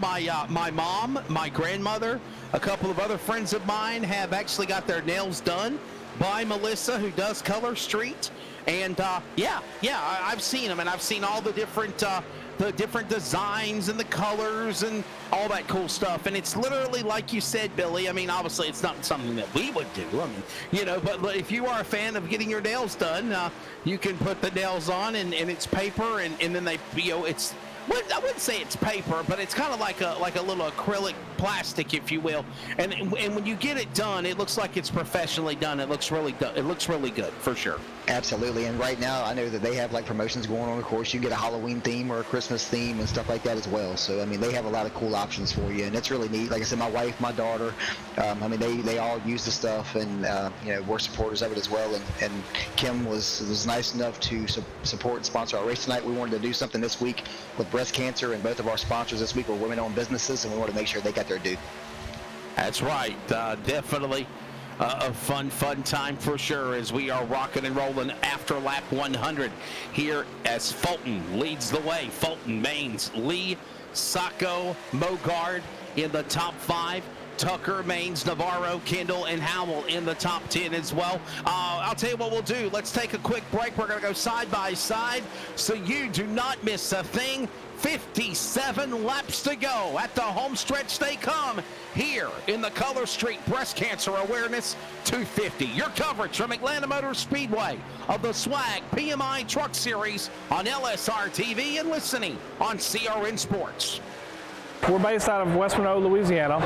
my mom, my grandmother, a couple of other friends of mine have actually got their nails done by Melissa, who does Color Street. And I've seen them, and I've seen all the different designs and the colors and all that cool stuff. And it's literally like you said, Billy. Obviously it's not something that we would do. But if you are a fan of getting your nails done, you can put the nails on, and it's paper, and then they, it's, I wouldn't say it's paper, but it's kind of like a little acrylic plastic, if you will. And when you get it done, it looks like it's professionally done. It looks really good for sure. Absolutely, and right now I know that they have like promotions going on. Of course, you get a Halloween theme or a Christmas theme and stuff like that as well. So I mean, they have a lot of cool options for you, and it's really neat. Like I said, my wife, my daughter, I mean, they all use the stuff, and you know, we're supporters of it as well. And Kim was nice enough to support and sponsor our race tonight. We wanted to do something this week with breast cancer, and both of our sponsors this week were women-owned businesses, and we want to make sure they got their due. That's right, definitely. A fun time for sure as we are rocking and rolling after lap 100 here as Fulton leads the way. Fulton, Maines, Lee, Sacco, Mogard in the top 5. Tucker, Maines, Navarro, Kendall, and Howell in the top 10 as well. I'll tell you what we'll do. Let's take a quick break. We're going to go side by side so you do not miss a thing. 57 laps to go. At the home stretch they come here in the Color Street Breast Cancer Awareness 250. Your coverage from Atlanta Motor Speedway of the Swag PMI Truck Series on LSR TV and listening on CRN Sports. We're based out of West Monroe, Louisiana.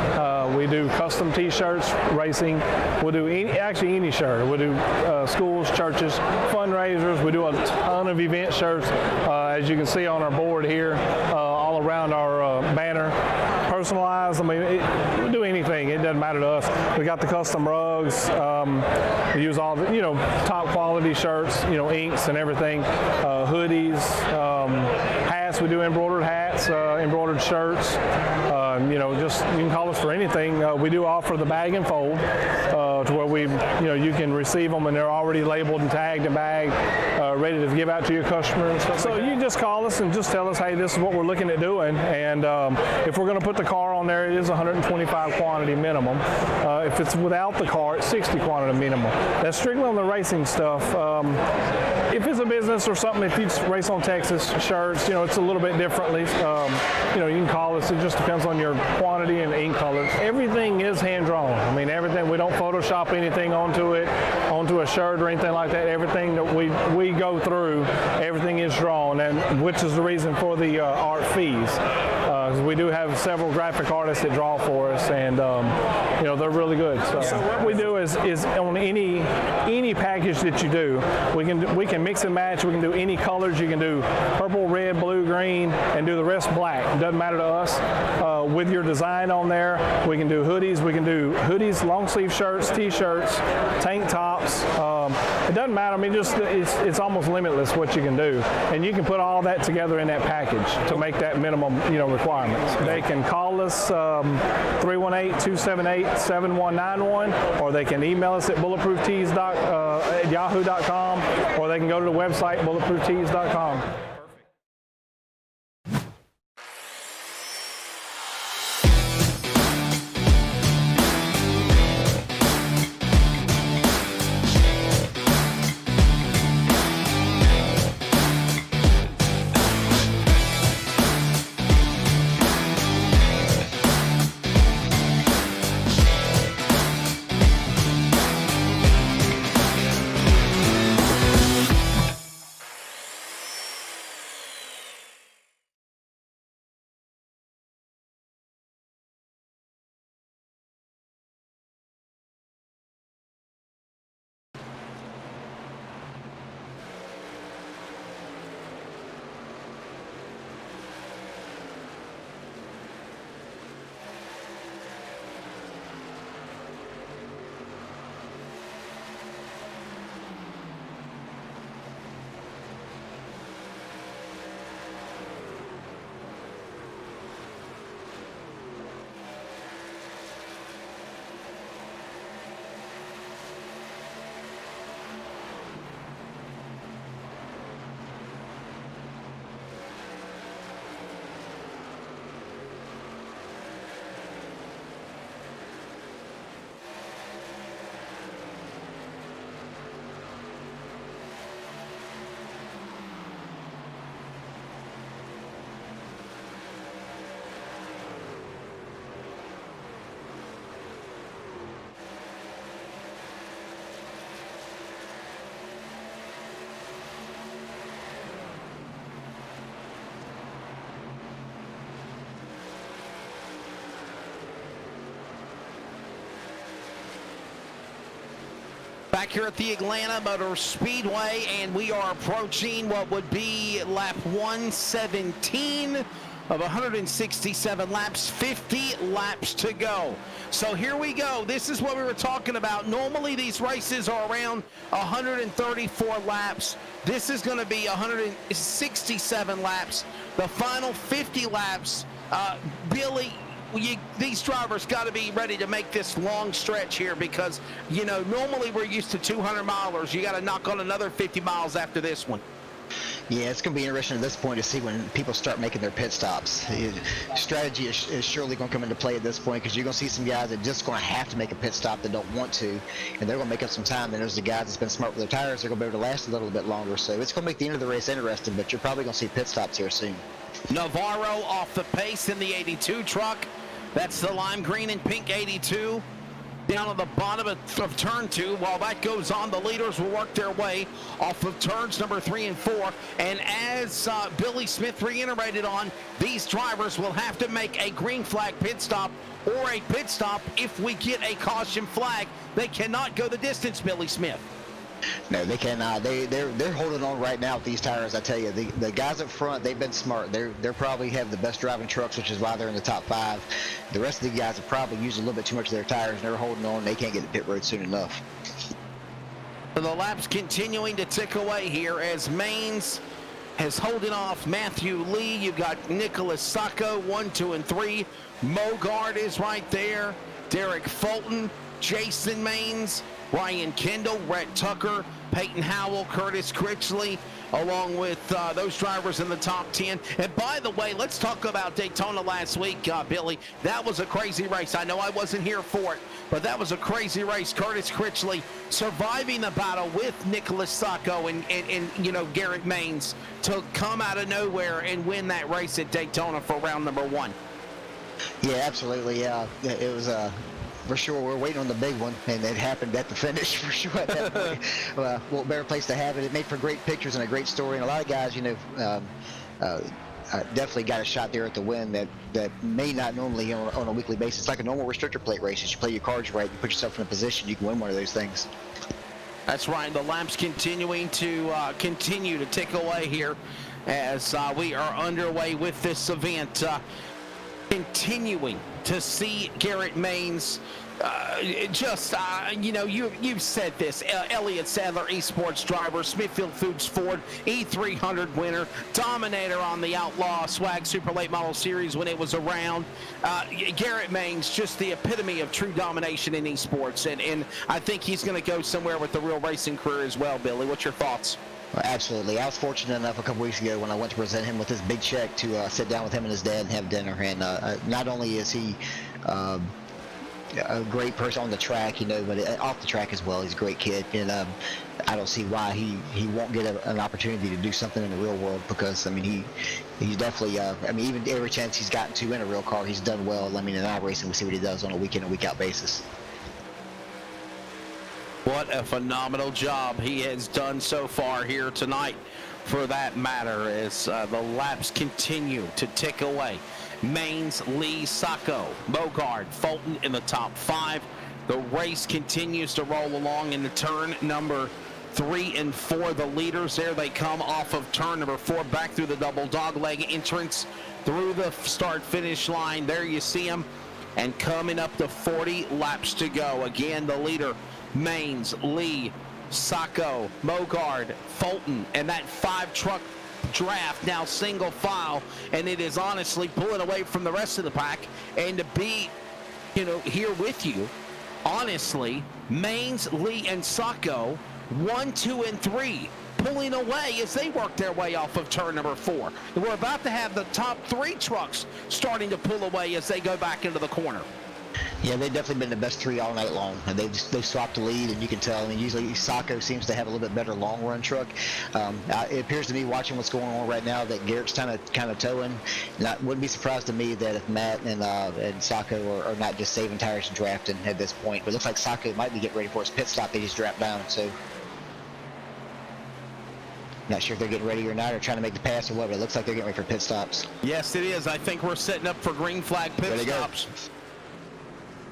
We do custom T-shirts, racing. We'll do any shirt. We'll do schools, churches, fundraisers. We do a ton of event shirts, as you can see on our board here, all around our banner. Personalized. I mean, we'll do anything. It doesn't matter to us. We got the custom rugs. We use all the, top quality shirts, inks and everything. Hoodies, hats. We do embroidered hats, embroidered shirts. Just you can call us for anything. We do offer the bag and fold, to where we, you can receive them and they're already labeled and tagged and bagged, ready to give out to your customers and stuff. So you just call us and just tell us, hey, this is what we're looking at doing, and if we're going to put the car on there, it is 125 quantity minimum. If it's without the car, it's 60 quantity minimum. That's strictly on the racing stuff. If it's a business or something, if you race on Texas shirts, it's a little bit differently. You can call us. It just depends on your quantity and ink colors. Everything is hand drawn. I mean, everything. We don't Photoshop anything onto a shirt or anything like that. Everything that we go through, everything is drawn, and which is the reason for the art fees. We do have several graphic artists that draw for us, and they're really good. So what we do is on any package that you do, we can mix and match. We can do any colors. You can do purple, red, blue, green, and do the rest black. It doesn't matter to us. With your design on there, we can do hoodies. We can do hoodies, long sleeve shirts, t-shirts, tank tops. It doesn't matter. I mean, it's almost limitless what you can do, and you can put all that together in that package to make that minimum requirements. They can call us 318-278-7191, or they can email us at bulletprooftees at yahoo.com, or they can go to the website bulletprooftees.com. Back here at the Atlanta Motor Speedway, and we are approaching what would be lap 117 of 167 laps, 50 laps to go. So here we go. This is what we were talking about. Normally these races are around 134 laps. This is going to be 167 laps. The final 50 laps, Billy, these drivers got to be ready to make this long stretch here because, you know, normally we're used to 200 milers. You got to knock on another 50 miles after this one. Yeah, it's going to be interesting at this point to see when people start making their pit stops. Strategy is surely going to come into play at this point because you're going to see some guys that just going to have to make a pit stop that don't want to, and they're going to make up some time. And there's the guys that's been smart with their tires. They're going to be able to last a little bit longer. So it's going to make the end of the race interesting, but you're probably going to see pit stops here soon. Navarro off the pace in the 82 truck. That's the lime green and pink 82. Down on the bottom of turn 2. While that goes on, the leaders will work their way off of turns number 3 and 4. And as Billy Smith reiterated on, these drivers will have to make a green flag pit stop or a pit stop if we get a caution flag. They cannot go the distance, Billy Smith. No, they cannot. They're holding on right now with these tires. I tell you, the guys up front, they've been smart. They're probably have the best driving trucks, which is why they're in the top 5. The rest of the guys have probably used a little bit too much of their tires, and they're holding on. They can't get to pit road soon enough. The laps continuing to tick away here as Maines has holding off Matthew Lee. You've got Nicholas Sacco, 1, 2, and 3. Mogard is right there. Derek Fulton, Jason Maines, Ryan Kendall, Rhett Tucker, Peyton Howell, Curtis Critchley, along with those drivers in the top 10. And by the way, let's talk about Daytona last week, Billy. That was a crazy race. I know I wasn't here for it, but that was a crazy race. Curtis Critchley surviving the battle with Nicholas Sacco and you know, Garrett Maines to come out of nowhere and win that race at Daytona for round number 1. Yeah, absolutely. Yeah, it was for sure. We're waiting on the big one, and it happened at the finish for sure at that point. What better place to have it? It made for great pictures and a great story, and a lot of guys, you know, definitely got a shot there at the win that may not normally on a weekly basis. It's like a normal restrictor plate race. As you play your cards right, you put yourself in a position, you can win one of those things. That's right. The laps continuing to continue to tick away here as we are underway with this event. Continuing to see Garrett Maines you know, you've said this. Elliott Sadler, esports driver, Smithfield Foods Ford, E300 winner, dominator on the Outlaw Swag Super Late Model Series when it was around. Garrett Maines, just the epitome of true domination in esports, and I think he's going to go somewhere with a real racing career as well. Billy, what's your thoughts? Well, absolutely. I was fortunate enough a couple weeks ago when I went to present him with his big check to sit down with him and his dad and have dinner. And not only is he a great person on the track, you know, but off the track as well, he's a great kid. And I don't see why he won't get an opportunity to do something in the real world because, I mean, he's definitely, I mean, even every chance he's gotten to in a real car, he's done well. I mean, in iRacing, we see what he does on a week in and week out basis. What a phenomenal job he has done so far here tonight, for that matter, as the laps continue to tick away. Maines, Lee, Sacco, Mogard, Fulton in the top 5. The race continues to roll along into turn number 3 and 4. The leaders, there they come off of turn number 4, back through the double dogleg entrance, through the start-finish line. There you see them, and coming up to 40 laps to go. Again, the leader, Maines, Lee, Sacco, Mogard, Fulton, and that 5-truck draft now single file, and it is honestly pulling away from the rest of the pack. And to be, you know, here with you, honestly, Maines, Lee, and Sacco, 1, 2, and 3, pulling away as they work their way off of turn number 4. And we're about to have the top 3 trucks starting to pull away as they go back into the corner. Yeah, they've definitely been the best 3 all night long. They've swapped the lead, and you can tell. I mean, usually Sacco seems to have a little bit better long-run truck. It appears to me, watching what's going on right now, that Garrett's kind of towing. And I wouldn't be surprised to me that if Matt and Sacco are not just saving tires and drafting at this point. But it looks like Sacco might be getting ready for his pit stop. They just dropped down, so not sure if they're getting ready or not, or trying to make the pass or what, but it looks like they're getting ready for pit stops. Yes, it is. I think we're setting up for green flag pit stops.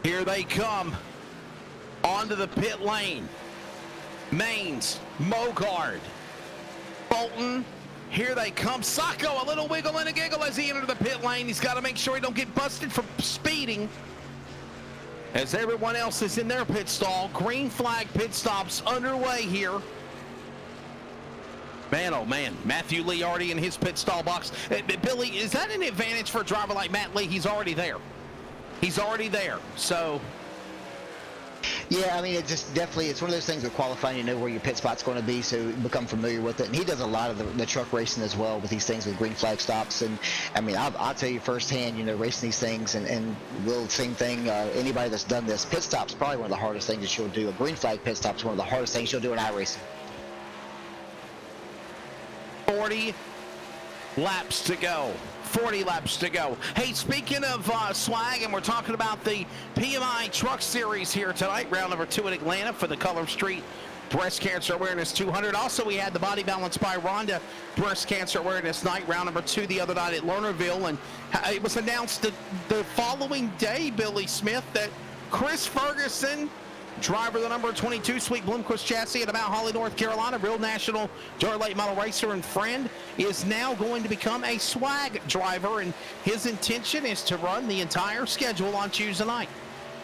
Here they come onto the pit lane. Maines, Mogard, Bolton. Here they come. Sacco, a little wiggle and a giggle as he entered the pit lane. He's got to make sure he don't get busted for speeding. As everyone else is in their pit stall, green flag pit stops underway here. Man, oh man, Matthew Lee already in his pit stall box. Billy, is that an advantage for a driver like Matt Lee? He's already there. He's already there, so. Yeah, I mean, it just definitely, it's one of those things with qualifying, you know where your pit spot's going to be, so you become familiar with it. And he does a lot of the truck racing as well with these things with green flag stops. And I mean, I'll tell you firsthand, you know, racing these things and will same thing. Anybody that's done this, pit stop's probably one of the hardest things that you'll do. A green flag pit stop's one of the hardest things you'll do in iRacing. 40 laps to go. 40 laps to go. Hey, speaking of swag, and we're talking about the PMI Truck Series here tonight, round number 2 in Atlanta for the Color Street Breast Cancer Awareness 200. Also, we had the Body Balance by Rhonda Breast Cancer Awareness Night, round number 2 the other night at Lernerville. And it was announced the following day, Billy Smith, that Chris Ferguson, driver of the number 22 Sweet Bloomquist chassis at Mount Holly, North Carolina, real national dirt late model racer and friend, is now going to become a swag driver, and his intention is to run the entire schedule on Tuesday night.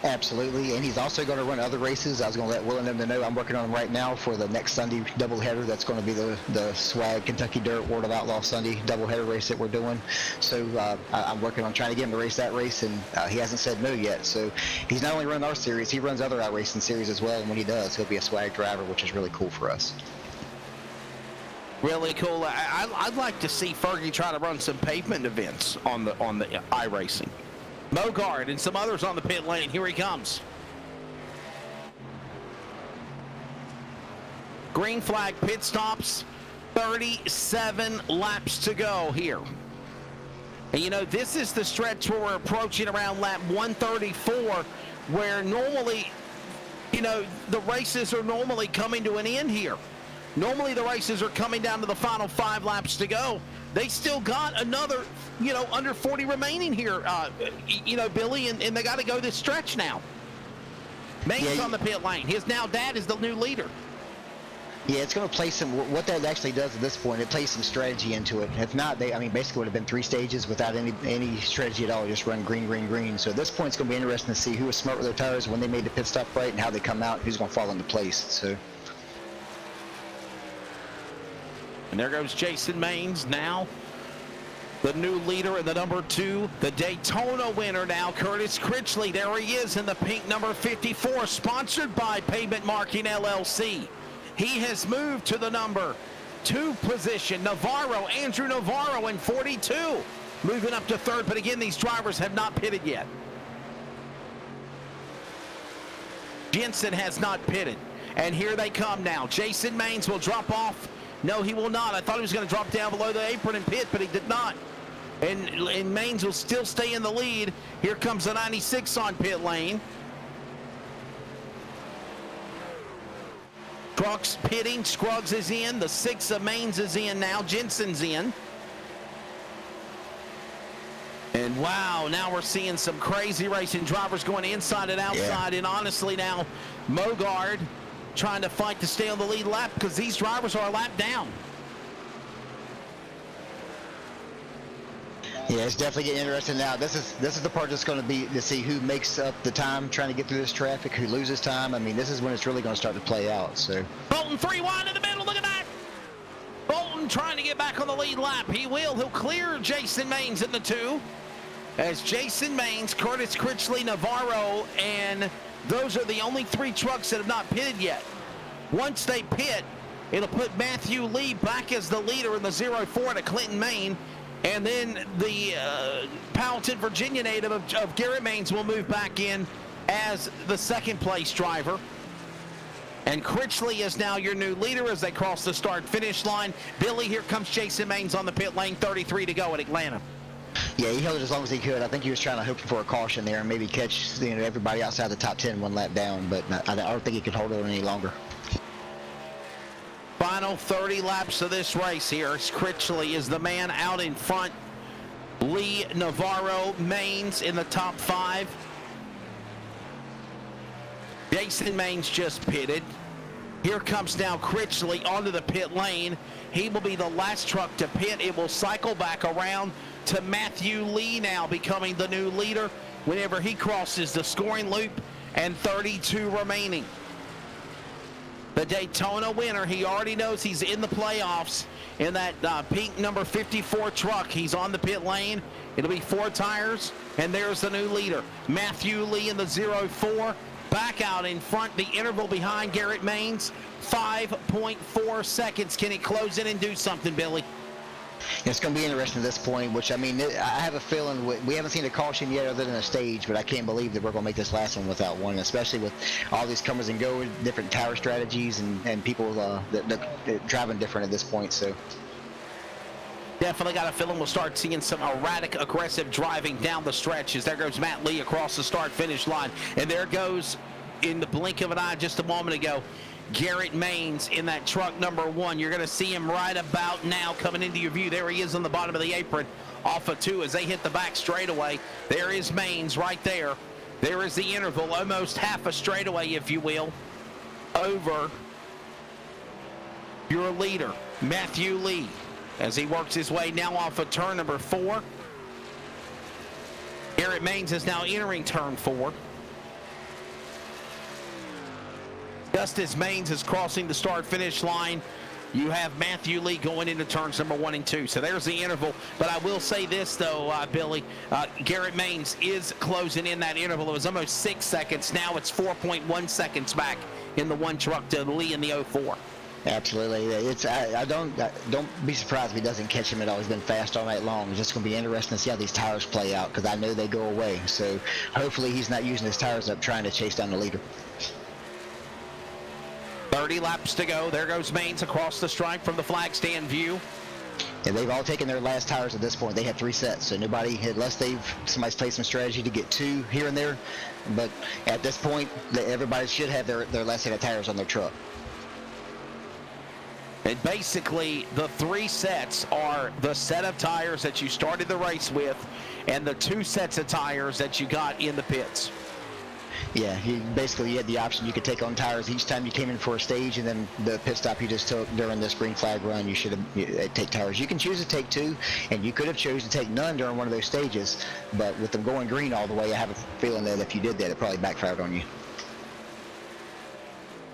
Absolutely, and he's also going to run other races. I was going to let Will and them know I'm working on them right now for the next Sunday doubleheader. That's going to be the Swag Kentucky Dirt World of Outlaw Sunday doubleheader race that we're doing. So I'm working on trying to get him to race that race, and he hasn't said no yet. So he's not only running our series, he runs other iRacing series as well, and when he does, he'll be a swag driver, which is really cool for us. Really cool. I'd like to see Fergie try to run some pavement events on the iRacing. Mogard and some others on the pit lane. Here he comes. Green flag pit stops. 37 laps to go here. And you know, this is the stretch where we're approaching around lap 134, where normally, you know, the races are normally coming to an end here. Normally the races are coming down to the final 5 laps to go. They still got another, you know, under 40 remaining here, you know, Billy, and they got to go this stretch now. Maines on the pit lane. His now dad is the new leader. Yeah, it's going to play some, what that actually does at this point, it plays some strategy into it. If not, I mean, basically would have been 3 stages without any strategy at all, just run green, green, green. So at this point, it's going to be interesting to see who was smart with their tires when they made the pit stop right and how they come out, who's going to fall into place. So. And there goes Jason Maines now, the new leader in the number 2, the Daytona winner now, Curtis Critchley. There he is in the pink number 54, sponsored by Pavement Marking LLC. He has moved to the number 2 position. Andrew Navarro in 42, moving up to 3rd. But again, these drivers have not pitted yet. Jensen has not pitted. And here they come now. Jason Maines will drop off. No, he will not. I thought he was going to drop down below the apron and pit, but he did not. And Maines will still stay in the lead. Here comes the 96 on pit lane. Trucks pitting. Scruggs is in. The 6 of Maines is in now. Jensen's in. And wow, now we're seeing some crazy racing drivers going inside and outside. Yeah. And honestly now, Mogard trying to fight to stay on the lead lap because these drivers are a lap down. Yeah, it's definitely getting interesting now. This is the part that's going to be to see who makes up the time trying to get through this traffic, who loses time. I mean, this is when it's really going to start to play out. So Bolton 3 wide in the middle. Look at that. Bolton trying to get back on the lead lap. He will. He'll clear Jason Maines in the 2. As Jason Maines, Curtis Critchley, Navarro, and those are the only 3 trucks that have not pitted yet. Once they pit, it'll put Matthew Lee back as the leader in the 04 to Clinton, Maine. And then the Powelton, Virginia native of Garrett Maines will move back in as the 2nd place driver. And Critchley is now your new leader as they cross the start-finish line. Billy, here comes Jason Maines on the pit lane, 33 to go at Atlanta. Yeah, he held it as long as he could. I think he was trying to hope for a caution there and maybe catch everybody outside the top 10 1 lap down, but I don't think he could hold it any longer. Final 30 laps of this race here. Critchley is the man out in front. Lee, Navarro, Maines in the top 5. Jason Maines just pitted. Here comes now Critchley onto the pit lane. He will be the last truck to pit. It will cycle back around to Matthew Lee now, becoming the new leader whenever he crosses the scoring loop, and 32 remaining. The Daytona winner, he already knows he's in the playoffs in that pink number 54 truck. He's on the pit lane. It'll be 4 tires, and there's the new leader, Matthew Lee in the 04. Back out in front, the interval behind Garrett Maines, 5.4 seconds. Can he close in and do something, Billy? It's going to be interesting at this point, which, I mean, I have a feeling we haven't seen a caution yet other than a stage, but I can't believe that we're going to make this last one without one, especially with all these comers and goes, different tower strategies, and people that driving different at this point. So definitely got a feeling we'll start seeing some erratic, aggressive driving down the stretches. There goes Matt Lee across the start-finish line, and there goes, in the blink of an eye just a moment ago, Garrett Maines in that truck number 1. You're going to see him right about now coming into your view. There he is on the bottom of the apron off of 2 as they hit the back straightaway. There is Maines right there. There is the interval, almost half a straightaway, if you will, over your leader, Matthew Lee, as he works his way now off of turn number 4. Garrett Maines is now entering turn 4. Just as Maines is crossing the start-finish line, you have Matthew Lee going into turns number 1 and 2. So there's the interval. But I will say this, though, Billy, Garrett Maines is closing in that interval. It was almost 6 seconds. Now it's 4.1 seconds back in the 1 truck to Lee in the 04. absolutely, I don't be surprised if he doesn't catch him at all. He's been fast all night long. It's just going to be interesting to see how these tires play out, because I know they go away. So hopefully he's not using his tires up trying to chase down the leader. 30 laps to go. There goes Maines across the stripe from the flag stand view. And they've all taken their last tires at this point. They have 3 sets, so nobody, unless somebody's played some strategy to get 2 here and there. But at this point, everybody should have their last set of tires on their truck. And basically, the 3 sets are the set of tires that you started the race with and the 2 sets of tires that you got in the pits. Yeah, you had the option. You could take on tires each time you came in for a stage, and then the pit stop you just took during this green flag run, you should have take tires. You can choose to take 2, and you could have chosen to take none during one of those stages, but with them going green all the way, I have a feeling that if you did that, it probably backfired on you.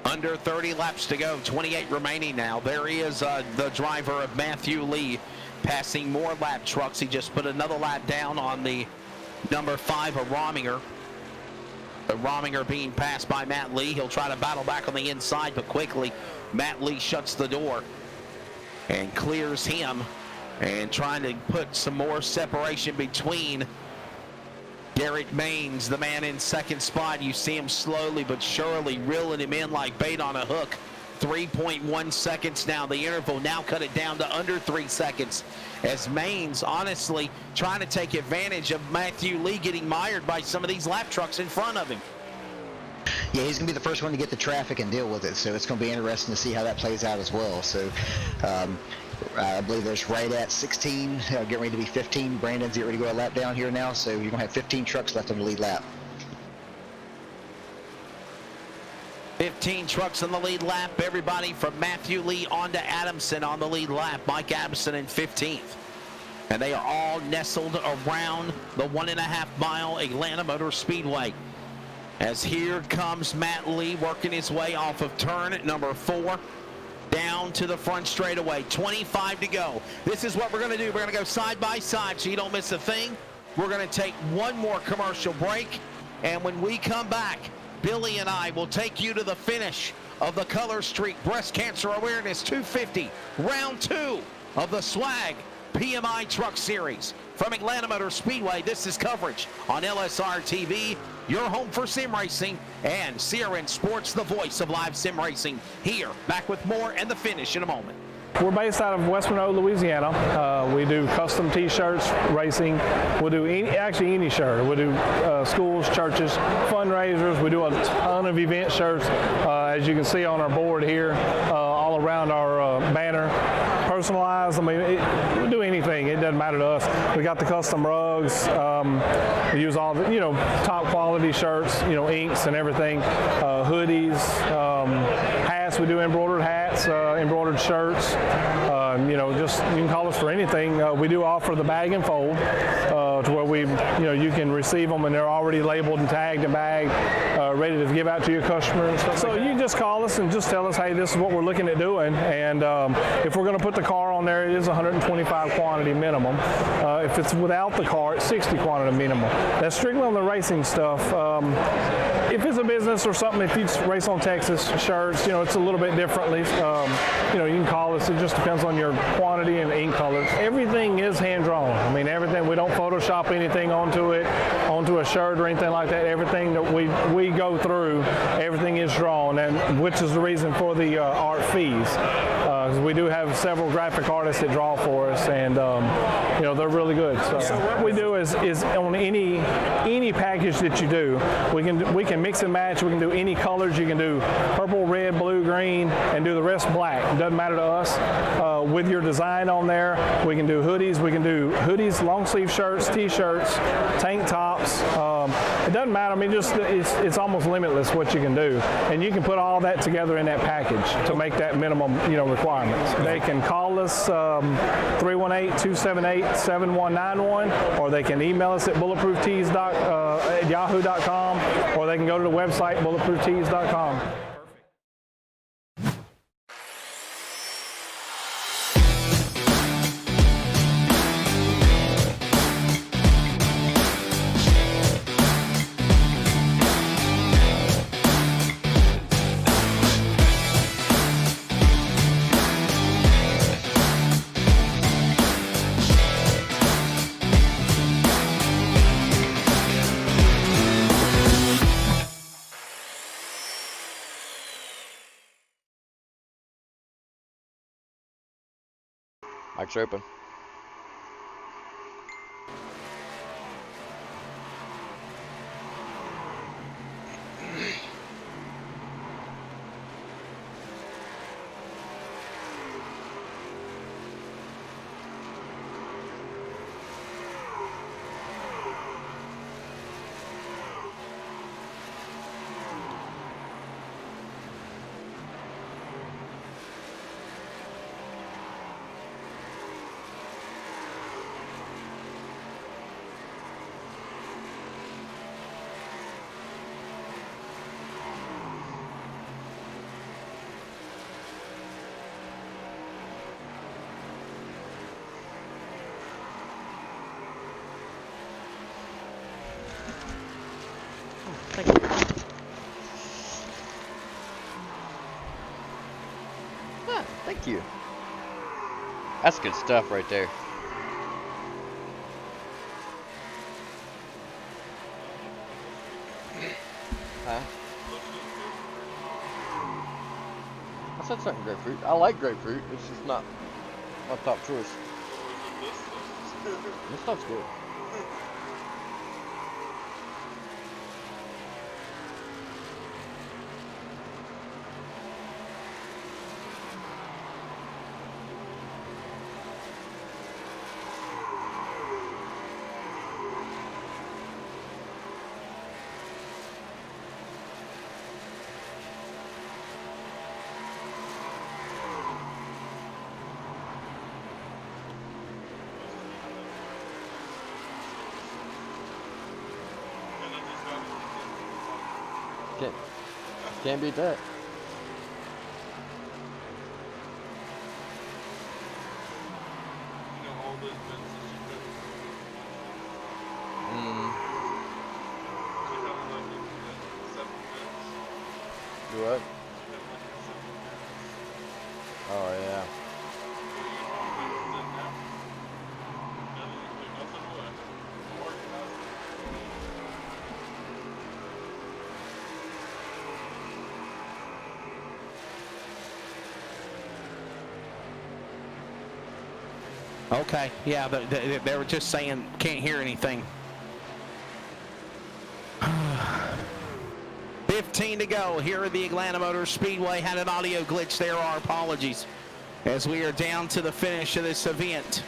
Under 30 laps to go, 28 remaining now. There is the driver of Matthew Lee passing more lap trucks. He just put another lap down on the number 5 of Rominger. Rominger being passed by Matt Lee. He'll try to battle back on the inside, but quickly Matt Lee shuts the door and clears him, and trying to put some more separation between Garrett Maines, the man in second spot. You see him slowly but surely reeling him in like bait on a hook. 3.1 seconds now. The interval now cut it down to under 3 seconds as Maines honestly trying to take advantage of Matthew Lee getting mired by some of these lap trucks in front of him. Yeah, he's going to be the first one to get the traffic and deal with it, so it's going to be interesting to see how that plays out as well. So I believe there's right at 16, getting ready to be 15. Brandon's getting ready to go a lap down here now, so you're going to have 15 trucks left on the lead lap. 15 trucks on the lead lap. Everybody from Matthew Lee on to Adamson on the lead lap. Mike Adamson in 15th. And they are all nestled around the 1.5 mile Atlanta Motor Speedway. As here comes Matt Lee working his way off of turn number 4 down to the front straightaway. 25 to go. This is what we're going to do. We're going to go side by side so you don't miss a thing. We're going to take one more commercial break. And when we come back, Billy and I will take you to the finish of the Color Street Breast Cancer Awareness 250, round 2 of the Swag PMI Truck Series. From Atlanta Motor Speedway, this is coverage on LSR TV, your home for sim racing, and CRN Sports, the voice of live sim racing. Here, back with more and the finish in a moment. We're based out of West Monroe, Louisiana. We do custom T-shirts, racing. We'll do any shirt. We'll do schools, churches, fundraisers. We do a ton of event shirts, as you can see on our board here, all around our banner. Personalized. I mean, we'll do anything. doesn't matter to us. We got the custom rugs. We use all the, top quality shirts, inks and everything, hoodies, hats. We do embroidered hats, embroidered shirts. Just you can call us for anything. We do offer the bag and fold to where you can receive them and they're already labeled and tagged and bagged, ready to give out to your customers. So you just call us and just tell us, hey, this is what we're looking at doing. And if we're going to put the car on there, it is 125 quantity minimum. If it's without the car, it's 60 quantity minimum. That's strictly on the racing stuff. If it's a business or something, if you race on Texas shirts, it's a little bit differently. You can call us. It just depends on your quantity and ink colors. Everything is hand drawn. I mean, everything. We don't Photoshop anything onto a shirt or anything like that. Everything that we go through, everything is drawn, and which is the reason for the art fees. We do have several graphic artists that draw for us, and they're really good. So what we do is on any package that you do, we can mix and match. We can do any colors. You can do purple, red, blue, green, and do the rest black. It doesn't matter to us. With your design on there, we can do hoodies. We can do hoodies, long sleeve shirts, t-shirts, tank tops. It doesn't matter. I mean, it's almost limitless what you can do, and you can put all that together in that package to make that minimum requirements. They can call us 318-278-7191, or they can email us at bulletprooftees at yahoo.com, or they can go to the website bulletprooftees.com. Mic's open. Thank you. Ah, thank you. That's good stuff right there. Huh? I said something grapefruit. I like grapefruit. It's just not my top choice. This stuff's good. Can't beat that. Do what? Oh yeah. Okay, yeah, they were just saying can't hear anything. 15 to go here at the Atlanta Motor Speedway. Had an audio glitch there, our apologies, as we are down to the finish of this event.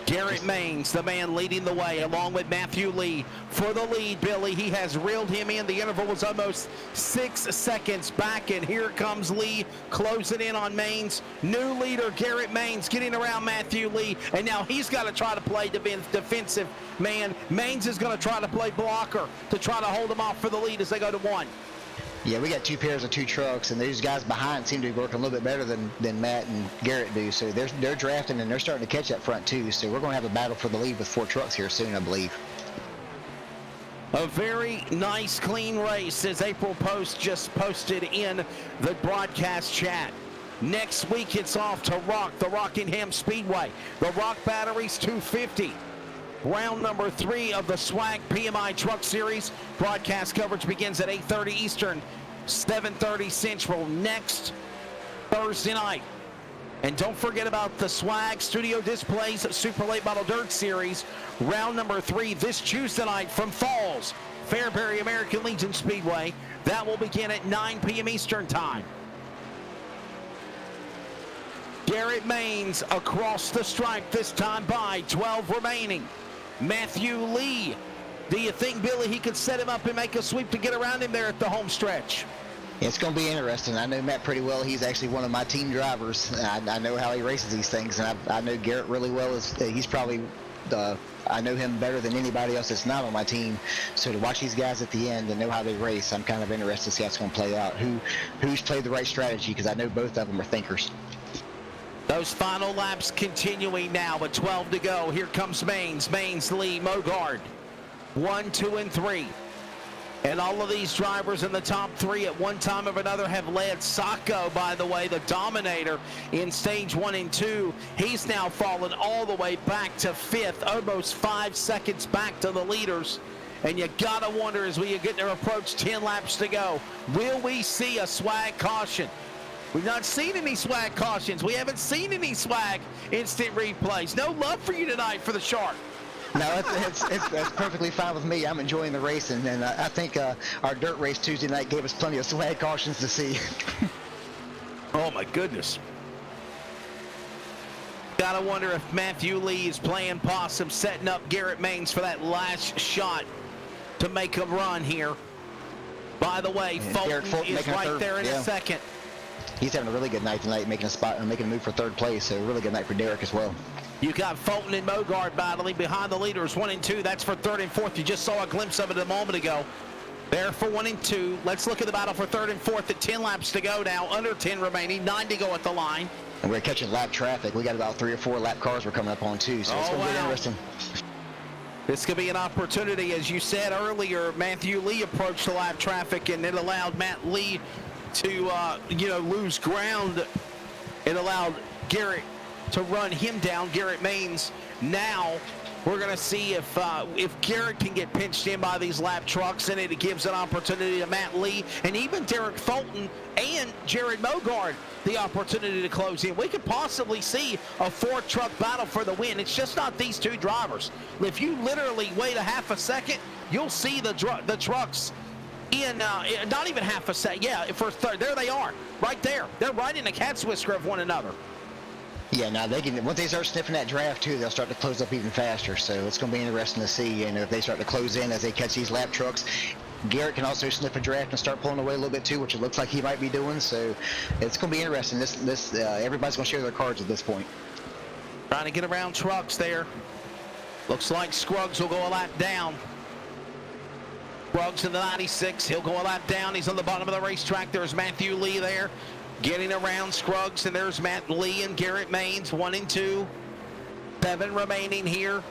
Garrett Maines, the man leading the way, along with Matthew Lee for the lead. Billy, he has reeled him in. The interval was almost 6 seconds back, and here comes Lee closing in on Maines. New leader, Garrett Maines, getting around Matthew Lee, and now he's got to try to play defensive man. Maines is going to try to play blocker to try to hold him off for the lead as they go to 1. Yeah, we got 2 pairs of 2 trucks, and those guys behind seem to be working a little bit better than Matt and Garrett do. So they're drafting, and they're starting to catch up front too. So we're going to have a battle for the lead with 4 trucks here soon, I believe. A very nice, clean race, as April Post just posted in the broadcast chat. Next week, it's off to the Rockingham Speedway. The Rock Batteries 250. Round number 3 of the SWAG PMI Truck Series. Broadcast coverage begins at 8:30 Eastern, 7:30 Central next Thursday night. And don't forget about the SWAG Studio Displays Super Late Model Dirt Series. Round number 3 this Tuesday night from Falls, Fairbury American Legion Speedway. That will begin at 9 p.m. Eastern Time. Garrett Maines across the stripe this time by 12 remaining. Matthew Lee, do you think, Billy, he could set him up and make a sweep to get around him there at the home stretch? It's going to be interesting. I know Matt pretty well. He's actually one of my team drivers. I know how he races these things, and I know Garrett really well. He's probably I know him better than anybody else that's not on my team. So to watch these guys at the end and know how they race, I'm kind of interested to see how it's going to play out. Who's played the right strategy, because I know both of them are thinkers. Those final laps continuing now with 12 to go. Here comes Maines, Lee, Mogard. 1, 2, and 3. And all of these drivers in the top 3 at one time or another have led. Sacco, by the way, the dominator in stage 1 and 2. He's now fallen all the way back to 5th, almost 5 seconds back to the leaders. And you gotta wonder, as we get to approach 10 laps to go, will we see a SWAG caution? We've not seen any SWAG cautions. We haven't seen any SWAG instant replays. No love for you tonight for the Shark. No, that's perfectly fine with me. I'm enjoying the racing, and I think our dirt race Tuesday night gave us plenty of SWAG cautions to see. Oh, my goodness. Gotta wonder if Matthew Lee is playing possum, setting up Garrett Maines for that last shot to make a run here. By the way, Fulton is right there in a second. He's having a really good night tonight, making a move for 3rd place. So a really good night for Derek as well. You got Fulton and Mogard battling behind the leaders, 1 and 2. That's for 3rd and 4th. You just saw a glimpse of it a moment ago. There for 1 and 2. Let's look at the battle for 3rd and 4th at 10 laps to go now. Under 10 remaining, 9 to go at the line. And we're catching lap traffic. We got about 3 or 4 lap cars we're coming up on too. So it's going to be interesting. This could be an opportunity. As you said earlier, Matthew Lee approached the lap traffic, and it allowed Matt Lee to lose ground. It allowed Garrett to run him down, Garrett Maines. Now we're going to see if Garrett can get pinched in by these lap trucks, and it gives an opportunity to Matt Lee and even Derek Fulton and Jared Mogard the opportunity to close in. We could possibly see a 4-truck battle for the win. It's just not these 2 drivers. If you literally wait a half a second, you'll see the trucks in not even half a second. Yeah, for 3rd. There they are, right there. They're right in a cat's whisker of one another. Yeah, now once they start sniffing that draft too, they'll start to close up even faster. So it's going to be interesting to see, if they start to close in as they catch these lap trucks. Garrett can also sniff a draft and start pulling away a little bit too, which it looks like he might be doing. So it's going to be interesting. Everybody's going to share their cards at this point. Trying to get around trucks there. Looks like Scruggs will go a lap down. Scruggs in the 96. He'll go a lap down. He's on the bottom of the racetrack. There's Matthew Lee there, getting around Scruggs, and there's Matt Lee and Garrett Maines, 1 and 2. 7 remaining here.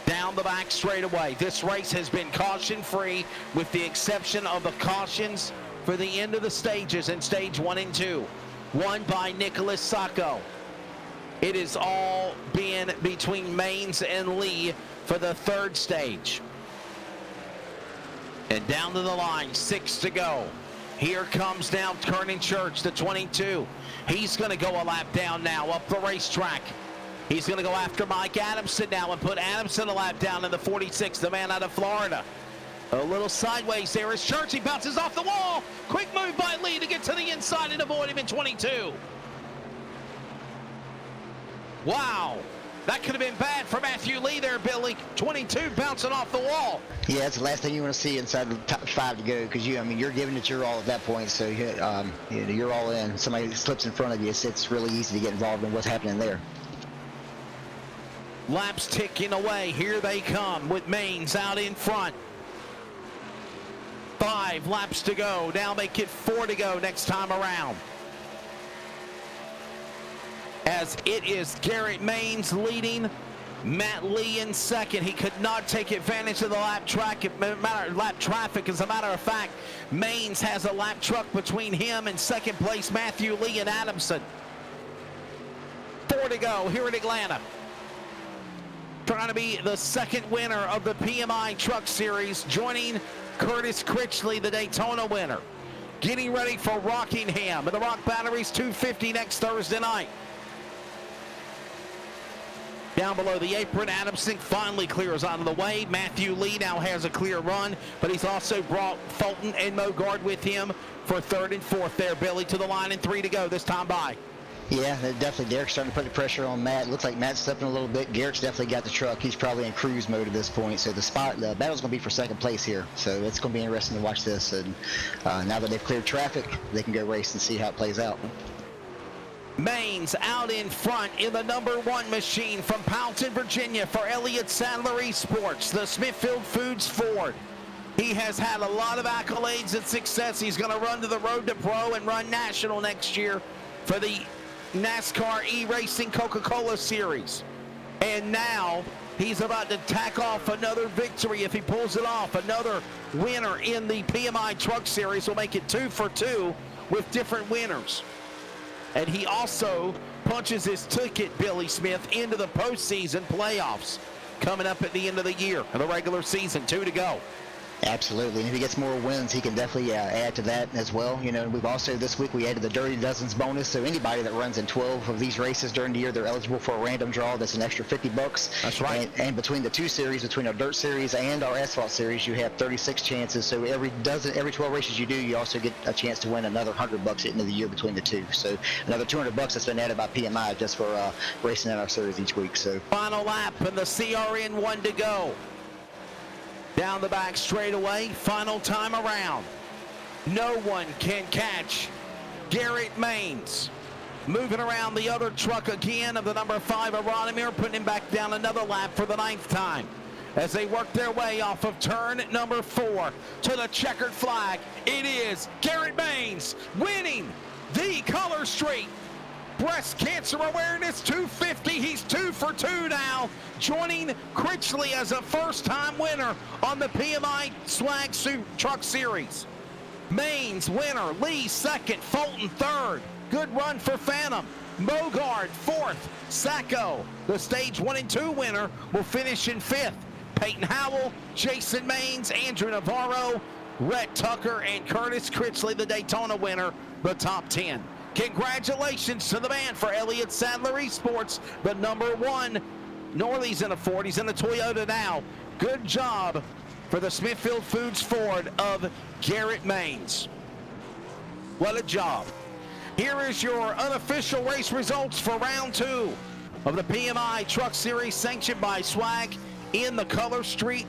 Down the back straightaway. This race has been caution-free, with the exception of the cautions for the end of the stages in stage 1 and 2. Won by Nicholas Sacco. It has all been between Maines and Lee for the 3rd stage. And down to the line, 6 to go. Here comes now Kernan Church, the 22. He's going to go a lap down now up the racetrack. He's going to go after Mike Adamson now and put Adamson a lap down in the 46, the man out of Florida. A little sideways there is Church. He bounces off the wall. Quick move by Lee to get to the inside and avoid him in 22. Wow. That could have been bad for Matthew Lee there, Billy. 22 bouncing off the wall. Yeah, that's the last thing you want to see inside the top 5 to go, because you're giving it your all at that point. So you're all in. Somebody slips in front of you, it's really easy to get involved in what's happening there. Laps ticking away. Here they come with Maines out in front. 5 laps to go. Now make it 4 to go next time around. As it is Garrett Maines leading, Matt Lee in second. He could not take advantage of the lap traffic. As a matter of fact, Maines has a lap truck between him and second place Matthew Lee and Adamson. 4 to go here in Atlanta. Trying to be the second winner of the PMI Truck Series, joining Curtis Critchley, the Daytona winner. Getting ready for Rockingham and the Rock Batteries 250 next Thursday night. Down below the apron, Adamson finally clears out of the way. Matthew Lee now has a clear run, but he's also brought Fulton and Mogard with him for 3rd and 4th there, Billy, to the line and 3 to go this time by. Yeah, definitely. Derek's starting to put the pressure on Matt. Looks like Matt's stepping a little bit. Garrett's definitely got the truck. He's probably in cruise mode at this point. So the battle's going to be for second place here. So it's going to be interesting to watch this. And now that they've cleared traffic, they can go race and see how it plays out. Maines out in front in the number 1 machine from Powelton, Virginia for Elliott Sadler Esports, the Smithfield Foods Ford. He has had a lot of accolades and success. He's going to run to the Road to Pro and run national next year for the NASCAR E-Racing Coca-Cola Series. And now he's about to tack off another victory. If he pulls it off, another winner in the PMI Truck Series will make it 2 for 2 with different winners. And he also punches his ticket, Billy Smith, into the postseason playoffs coming up at the end of the year, of the regular season. 2 to go. Absolutely, and if he gets more wins, he can definitely add to that as well. We've also, this week, we added the Dirty Dozens bonus, so anybody that runs in 12 of these races during the year, they're eligible for a random draw. That's an extra $50. That's right. And between the 2 series, between our Dirt Series and our Asphalt Series, you have 36 chances. So every 12 races you do, you also get a chance to win another $100 at the end of the year between the 2. So another $200 that's been added by PMI just for racing in our series each week. So final lap and the CRN 1 to go. Down the back straightaway, final time around. No one can catch Garrett Maines. Moving around the other truck again of the number 5 Aronimir, putting him back down another lap for the 9th time. As they work their way off of turn number 4 to the checkered flag, it is Garrett Maines winning the Color Street Breast Cancer Awareness 250. He's 2 for 2 now, joining Critchley as a first-time winner on the PMI Swag Truck Series. Maines winner, Lee second, Fulton third. Good run for Phantom. Mogard 4th. Sacco, the stage 1 and 2 winner, will finish in 5th. Peyton Howell, Jason Maines, Andrew Navarro, Rhett Tucker, and Curtis Critchley, the Daytona winner, the top 10. Congratulations to the man for Elliott Sadler Esports, the number 1 Norley's in a Ford. He's in a Toyota now. Good job for the Smithfield Foods Ford of Garrett Maines. What a job. Here is your unofficial race results for round 2 of the PMI Truck Series, sanctioned by Swag in the Color Street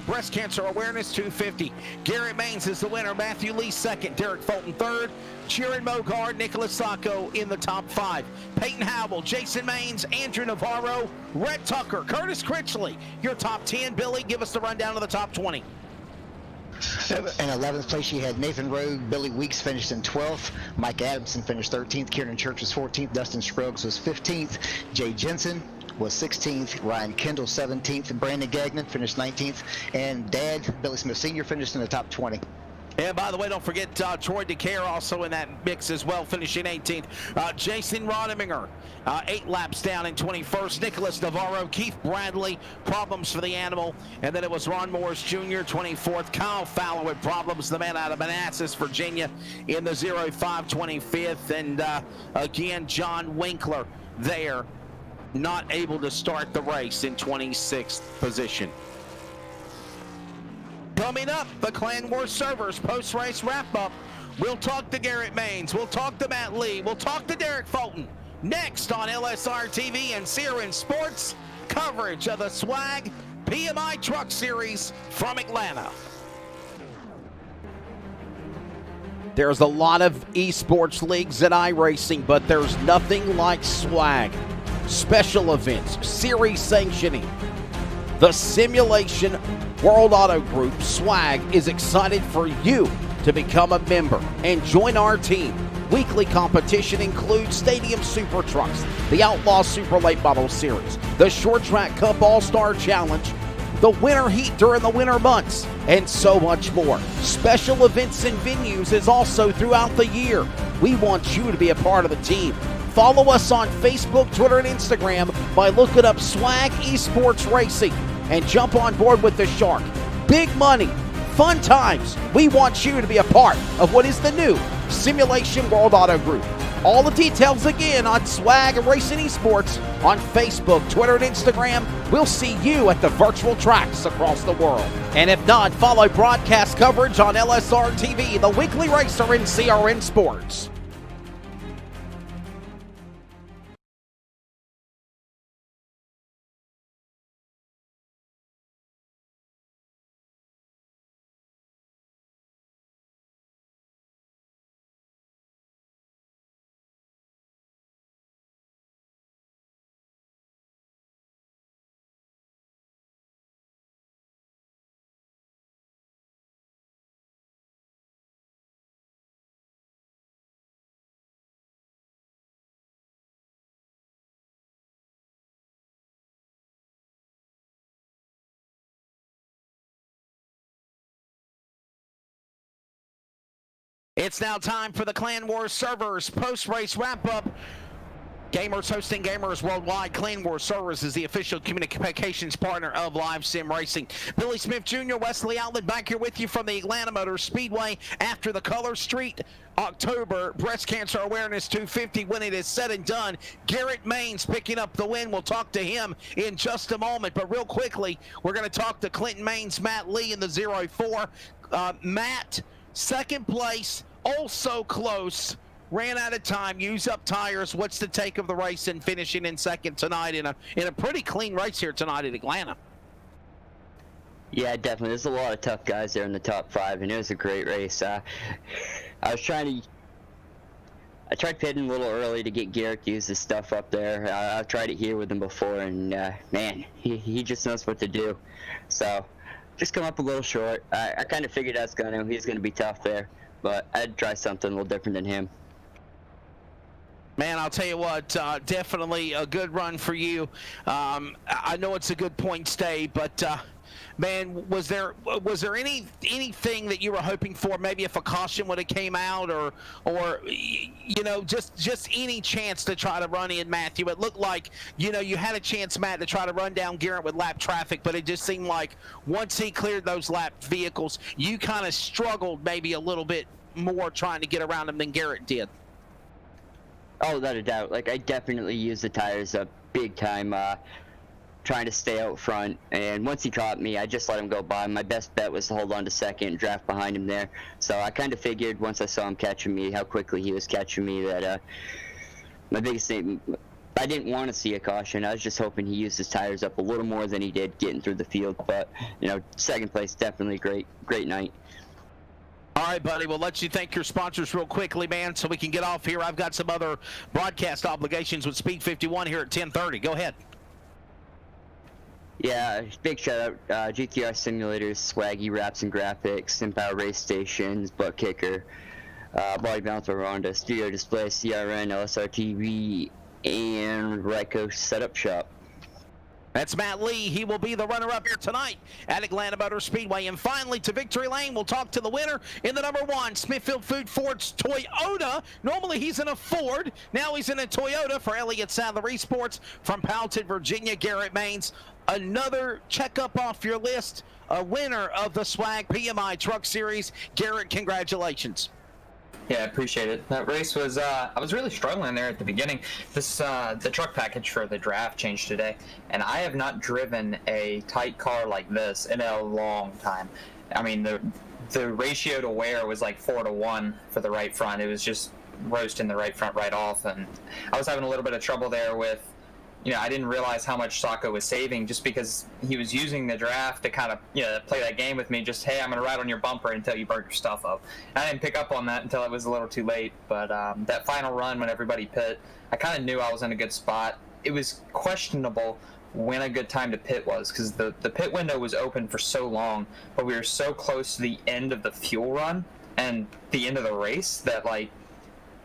Breast Cancer Awareness 250. Garrett Maines is the winner. Matthew Lee second. Derek Fulton third. Sheeran Mogard, Nicholas Sacco in the top 5. Peyton Howell, Jason Maines, Andrew Navarro, Rhett Tucker, Curtis Critchley. Your top 10. Billy, give us the rundown of the top 20. In 11th place, you had Nathan Rowe. Billy Weeks finished in 12th. Mike Adamson finished 13th. Kieran Church was 14th. Dustin Scruggs was 15th. Jay Jensen was 16th. Ryan Kendall 17th. Brandon Gagnon finished 19th. And Dad, Billy Smith Sr., finished in the top 20. And by the way, don't forget Troy DeCare also in that mix as well, finishing 18th. Jason Rodeminger, 8 laps down in 21st. Nicholas Navarro, Keith Bradley, problems for the animal. And then it was Ron Morris Jr., 24th. Kyle Fowler with problems, the man out of Manassas, Virginia, in the 05, 25th. And again, John Winkler there, not able to start the race in 26th position. Coming up, the Clan War Servers post-race wrap-up. We'll talk to Garrett Maines. We'll talk to Matt Lee. We'll talk to Derek Fulton. Next on LSR TV and CRN Sports, coverage of the Swag PMI Truck Series from Atlanta. There's a lot of esports leagues in iRacing, but there's nothing like Swag. Special events, series sanctioning. The Simulation World Auto Group, Swag, is excited for you to become a member and join our team. Weekly competition includes Stadium Super Trucks, the Outlaw Super Late Model Series, the Short Track Cup All-Star Challenge, the Winter Heat during the winter months, and so much more. Special events and venues is also throughout the year. We want you to be a part of the team. Follow us on Facebook, Twitter, and Instagram by looking up Swag Esports Racing and jump on board with the Shark. Big money, fun times. We want you to be a part of what is the new Simulation World Auto Group. All the details again on Swag Racing Esports on Facebook, Twitter, and Instagram. We'll see you at the virtual tracks across the world. And if not, follow broadcast coverage on LSR TV, the weekly racer in CRN Sports. It's now time for the Clan Wars servers post-race wrap-up. Gamers hosting Gamers Worldwide. Clan Wars Servers is the official communications partner of Live Sim Racing. Billy Smith Jr., Wesley Outlet back here with you from the Atlanta Motor Speedway after the Color Street October Breast Cancer Awareness 250. When it is said and done, Garrett Maines picking up the win. We'll talk to him in just a moment. But real quickly, we're going to talk to Clinton Maines, Matt Lee in the 04. Matt, second place, also close. Ran out of time, used up tires. What's the take of the race and finishing in second tonight in a pretty clean race here tonight at Atlanta? Yeah, definitely. There's a lot of tough guys there in the top 5, and it was a great race. I tried pitting a little early to get Garrett to use his stuff up there. I've tried it here with him before, and man, he just knows what to do. So just come up a little short. I kind of figured he's going to be tough there, but I'd try something a little different than him. Man, I'll tell you what, definitely a good run for you. I know it's a good point stay, but man, was there anything that you were hoping for? Maybe if a caution would have came out, or you know, just any chance to try to run in Matthew? It looked like, you know, you had a chance, Matt, to try to run down Garrett with lap traffic, but it just seemed like once he cleared those lap vehicles, you kind of struggled maybe a little bit more trying to get around him than Garrett did. Oh, without a doubt. Like, I definitely used the tires up big time, trying to stay out front. And once he caught me, I just let him go by. My best bet was to hold on to second and draft behind him there. So I kind of figured once I saw him catching me, how quickly he was catching me, that my biggest thing, I didn't want to see a caution. I was just hoping he used his tires up a little more than he did getting through the field. But, you know, second place, definitely great night. All right, buddy. We'll let you thank your sponsors real quickly, man, so we can get off here. I've got some other broadcast obligations with Speed 51 here at 10:30. Go ahead. Yeah, big shout out, GTR Simulators, Swaggy Wraps and Graphics, Empower Race Stations, Butt Kicker, Body Bouncer Ronda, Studio Display, CRN, LSR TV, and Ryko Setup Shop. That's Matt Lee. He will be the runner-up here tonight at Atlanta Motor Speedway. And finally, to Victory Lane, we'll talk to the winner in the #1, Smithfield Food Ford's Toyota. Normally he's in a Ford. Now he's in a Toyota for Elliott Sadler Esports from Powelton, Virginia. Garrett Maines, another checkup off your list, a winner of the Swag PMI Truck Series. Garrett, congratulations. Yeah, I appreciate it. That race was, I was really struggling there at the beginning. The truck package for the draft changed today, and I have not driven a tight car like this in a long time. I mean, the ratio to wear was like 4-to-1 for the right front. It was just roasting the right front right off, and I was having a little bit of trouble there with, I didn't realize how much Sacco was saving just because he was using the draft to kind of, play that game with me. Just, hey, I'm going to ride on your bumper until you burn your stuff up. And I didn't pick up on that until it was a little too late. But that final run when everybody pit, I kind of knew I was in a good spot. It was questionable when a good time to pit was because the pit window was open for so long, but we were so close to the end of the fuel run and the end of the race that, like,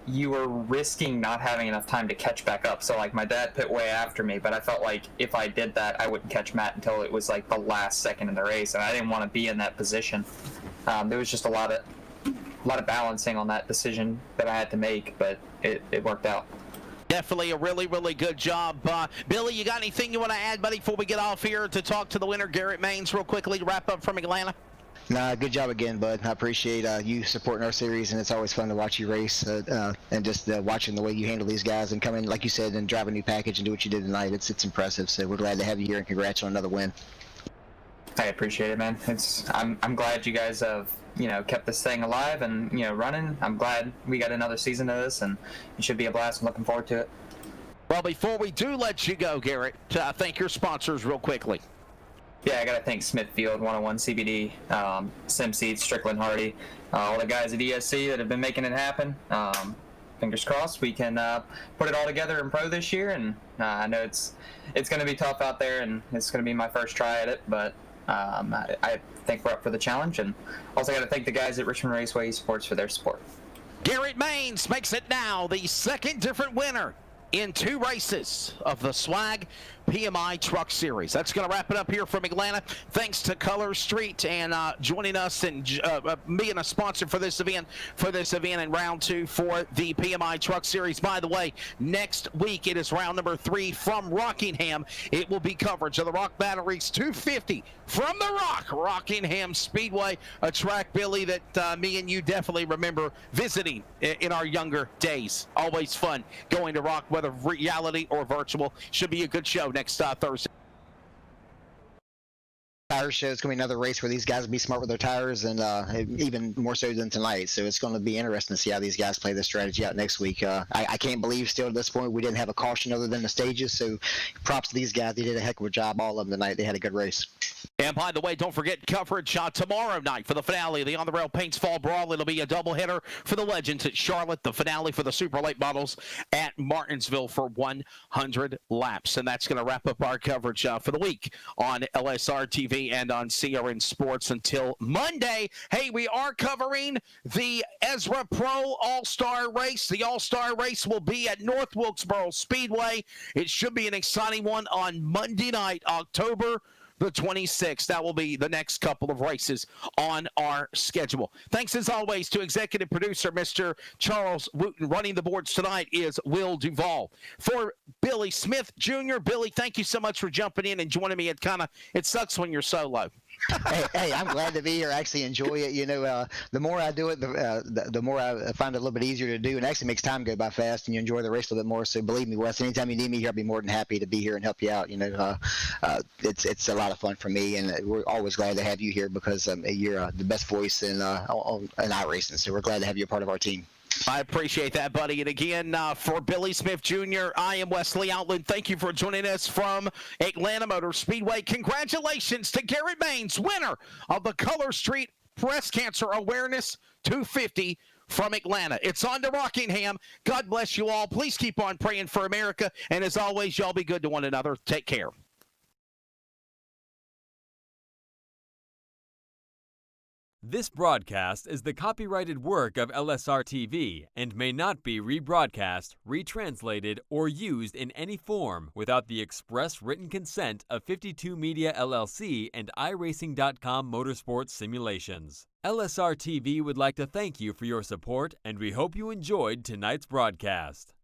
you were risking not having enough time to catch back up. So, like, my dad pit way after me, but I felt like if I did that, I wouldn't catch Matt until it was, like, the last second in the race, and I didn't want to be in that position. There was just a lot of balancing on that decision that I had to make, but it worked out. Definitely a really, really good job. Billy, you got anything you want to add, buddy, before we get off here to talk to the winner, Garrett Maines, real quickly to wrap up from Atlanta? Nah, good job again, bud. I appreciate you supporting our series, and it's always fun to watch you race and just watching the way you handle these guys and come in, like you said, and drive a new package and do what you did tonight. It's impressive. So we're glad to have you here, and congrats on another win. I appreciate it, man. I'm glad you guys have kept this thing alive and running. I'm glad we got another season of this, and it should be a blast. I'm looking forward to it. Well, before we do let you go, Garrett, thank your sponsors real quickly. Yeah, I got to thank Smithfield, 101 CBD, SimSeeds, Strickland Hardy, all the guys at ESC that have been making it happen. Fingers crossed we can put it all together in pro this year, and I know it's going to be tough out there, and it's going to be my first try at it, but I think we're up for the challenge. And also got to thank the guys at Richmond Raceway Esports for their support. Garrett Maines makes it now the second different winner in 2 races of the Swag PMI Truck Series. That's going to wrap it up here from Atlanta. Thanks to Color Street and joining us and being a sponsor for this event in round 2 for the PMI Truck Series. By the way, next week it is round number 3 from Rockingham. It will be coverage of the Rock Batteries 250 from the Rockingham Speedway, a track, Billy, that me and you definitely remember visiting in our younger days. Always fun going to Rock, whether reality or virtual. Should be a good show next Thursday. Tire show is going to be another race where these guys will be smart with their tires, and even more so than tonight. So it's going to be interesting to see how these guys play this strategy out next week. I can't believe still at this point we didn't have a caution other than the stages. So props to these guys. They did a heck of a job, all of them tonight. They had a good race. And by the way, don't forget coverage tomorrow night for the finale of the On the Rail Paints Fall Brawl. It'll be a doubleheader for the Legends at Charlotte, the finale for the Super Late Models at Martinsville for 100 laps. And that's going to wrap up our coverage for the week on LSR TV and on CRN Sports until Monday. Hey, we are covering the Ezra Pro All-Star Race. The All-Star Race will be at North Wilkesboro Speedway. It should be an exciting one on Monday night, October the 26th. That will be the next couple of races on our schedule. Thanks as always to executive producer Mr. Charles Wooten. Running the boards tonight is Will Duvall. For Billy Smith Jr., Billy, thank you so much for jumping in and joining me. It sucks when you're solo. hey, I'm glad to be here. I actually enjoy it. The more I do it, the more I find it a little bit easier to do, and actually makes time go by fast, and you enjoy the race a little bit more. So believe me, Wes, anytime you need me here, I'll be more than happy to be here and help you out. It's a lot of fun for me, and we're always glad to have you here because you're the best voice in iRacing. So we're glad to have you a part of our team. I appreciate that, buddy. And again, for Billy Smith Jr., I am Wesley Outland. Thank you for joining us from Atlanta Motor Speedway. Congratulations to Garrett Maines, winner of the Color Street Breast Cancer Awareness 250 from Atlanta. It's on to Rockingham. God bless you all. Please keep on praying for America. And as always, y'all be good to one another. Take care. This broadcast is the copyrighted work of LSR TV and may not be rebroadcast, retranslated, or used in any form without the express written consent of 52 Media LLC and iRacing.com Motorsports Simulations. LSR TV would like to thank you for your support, and we hope you enjoyed tonight's broadcast.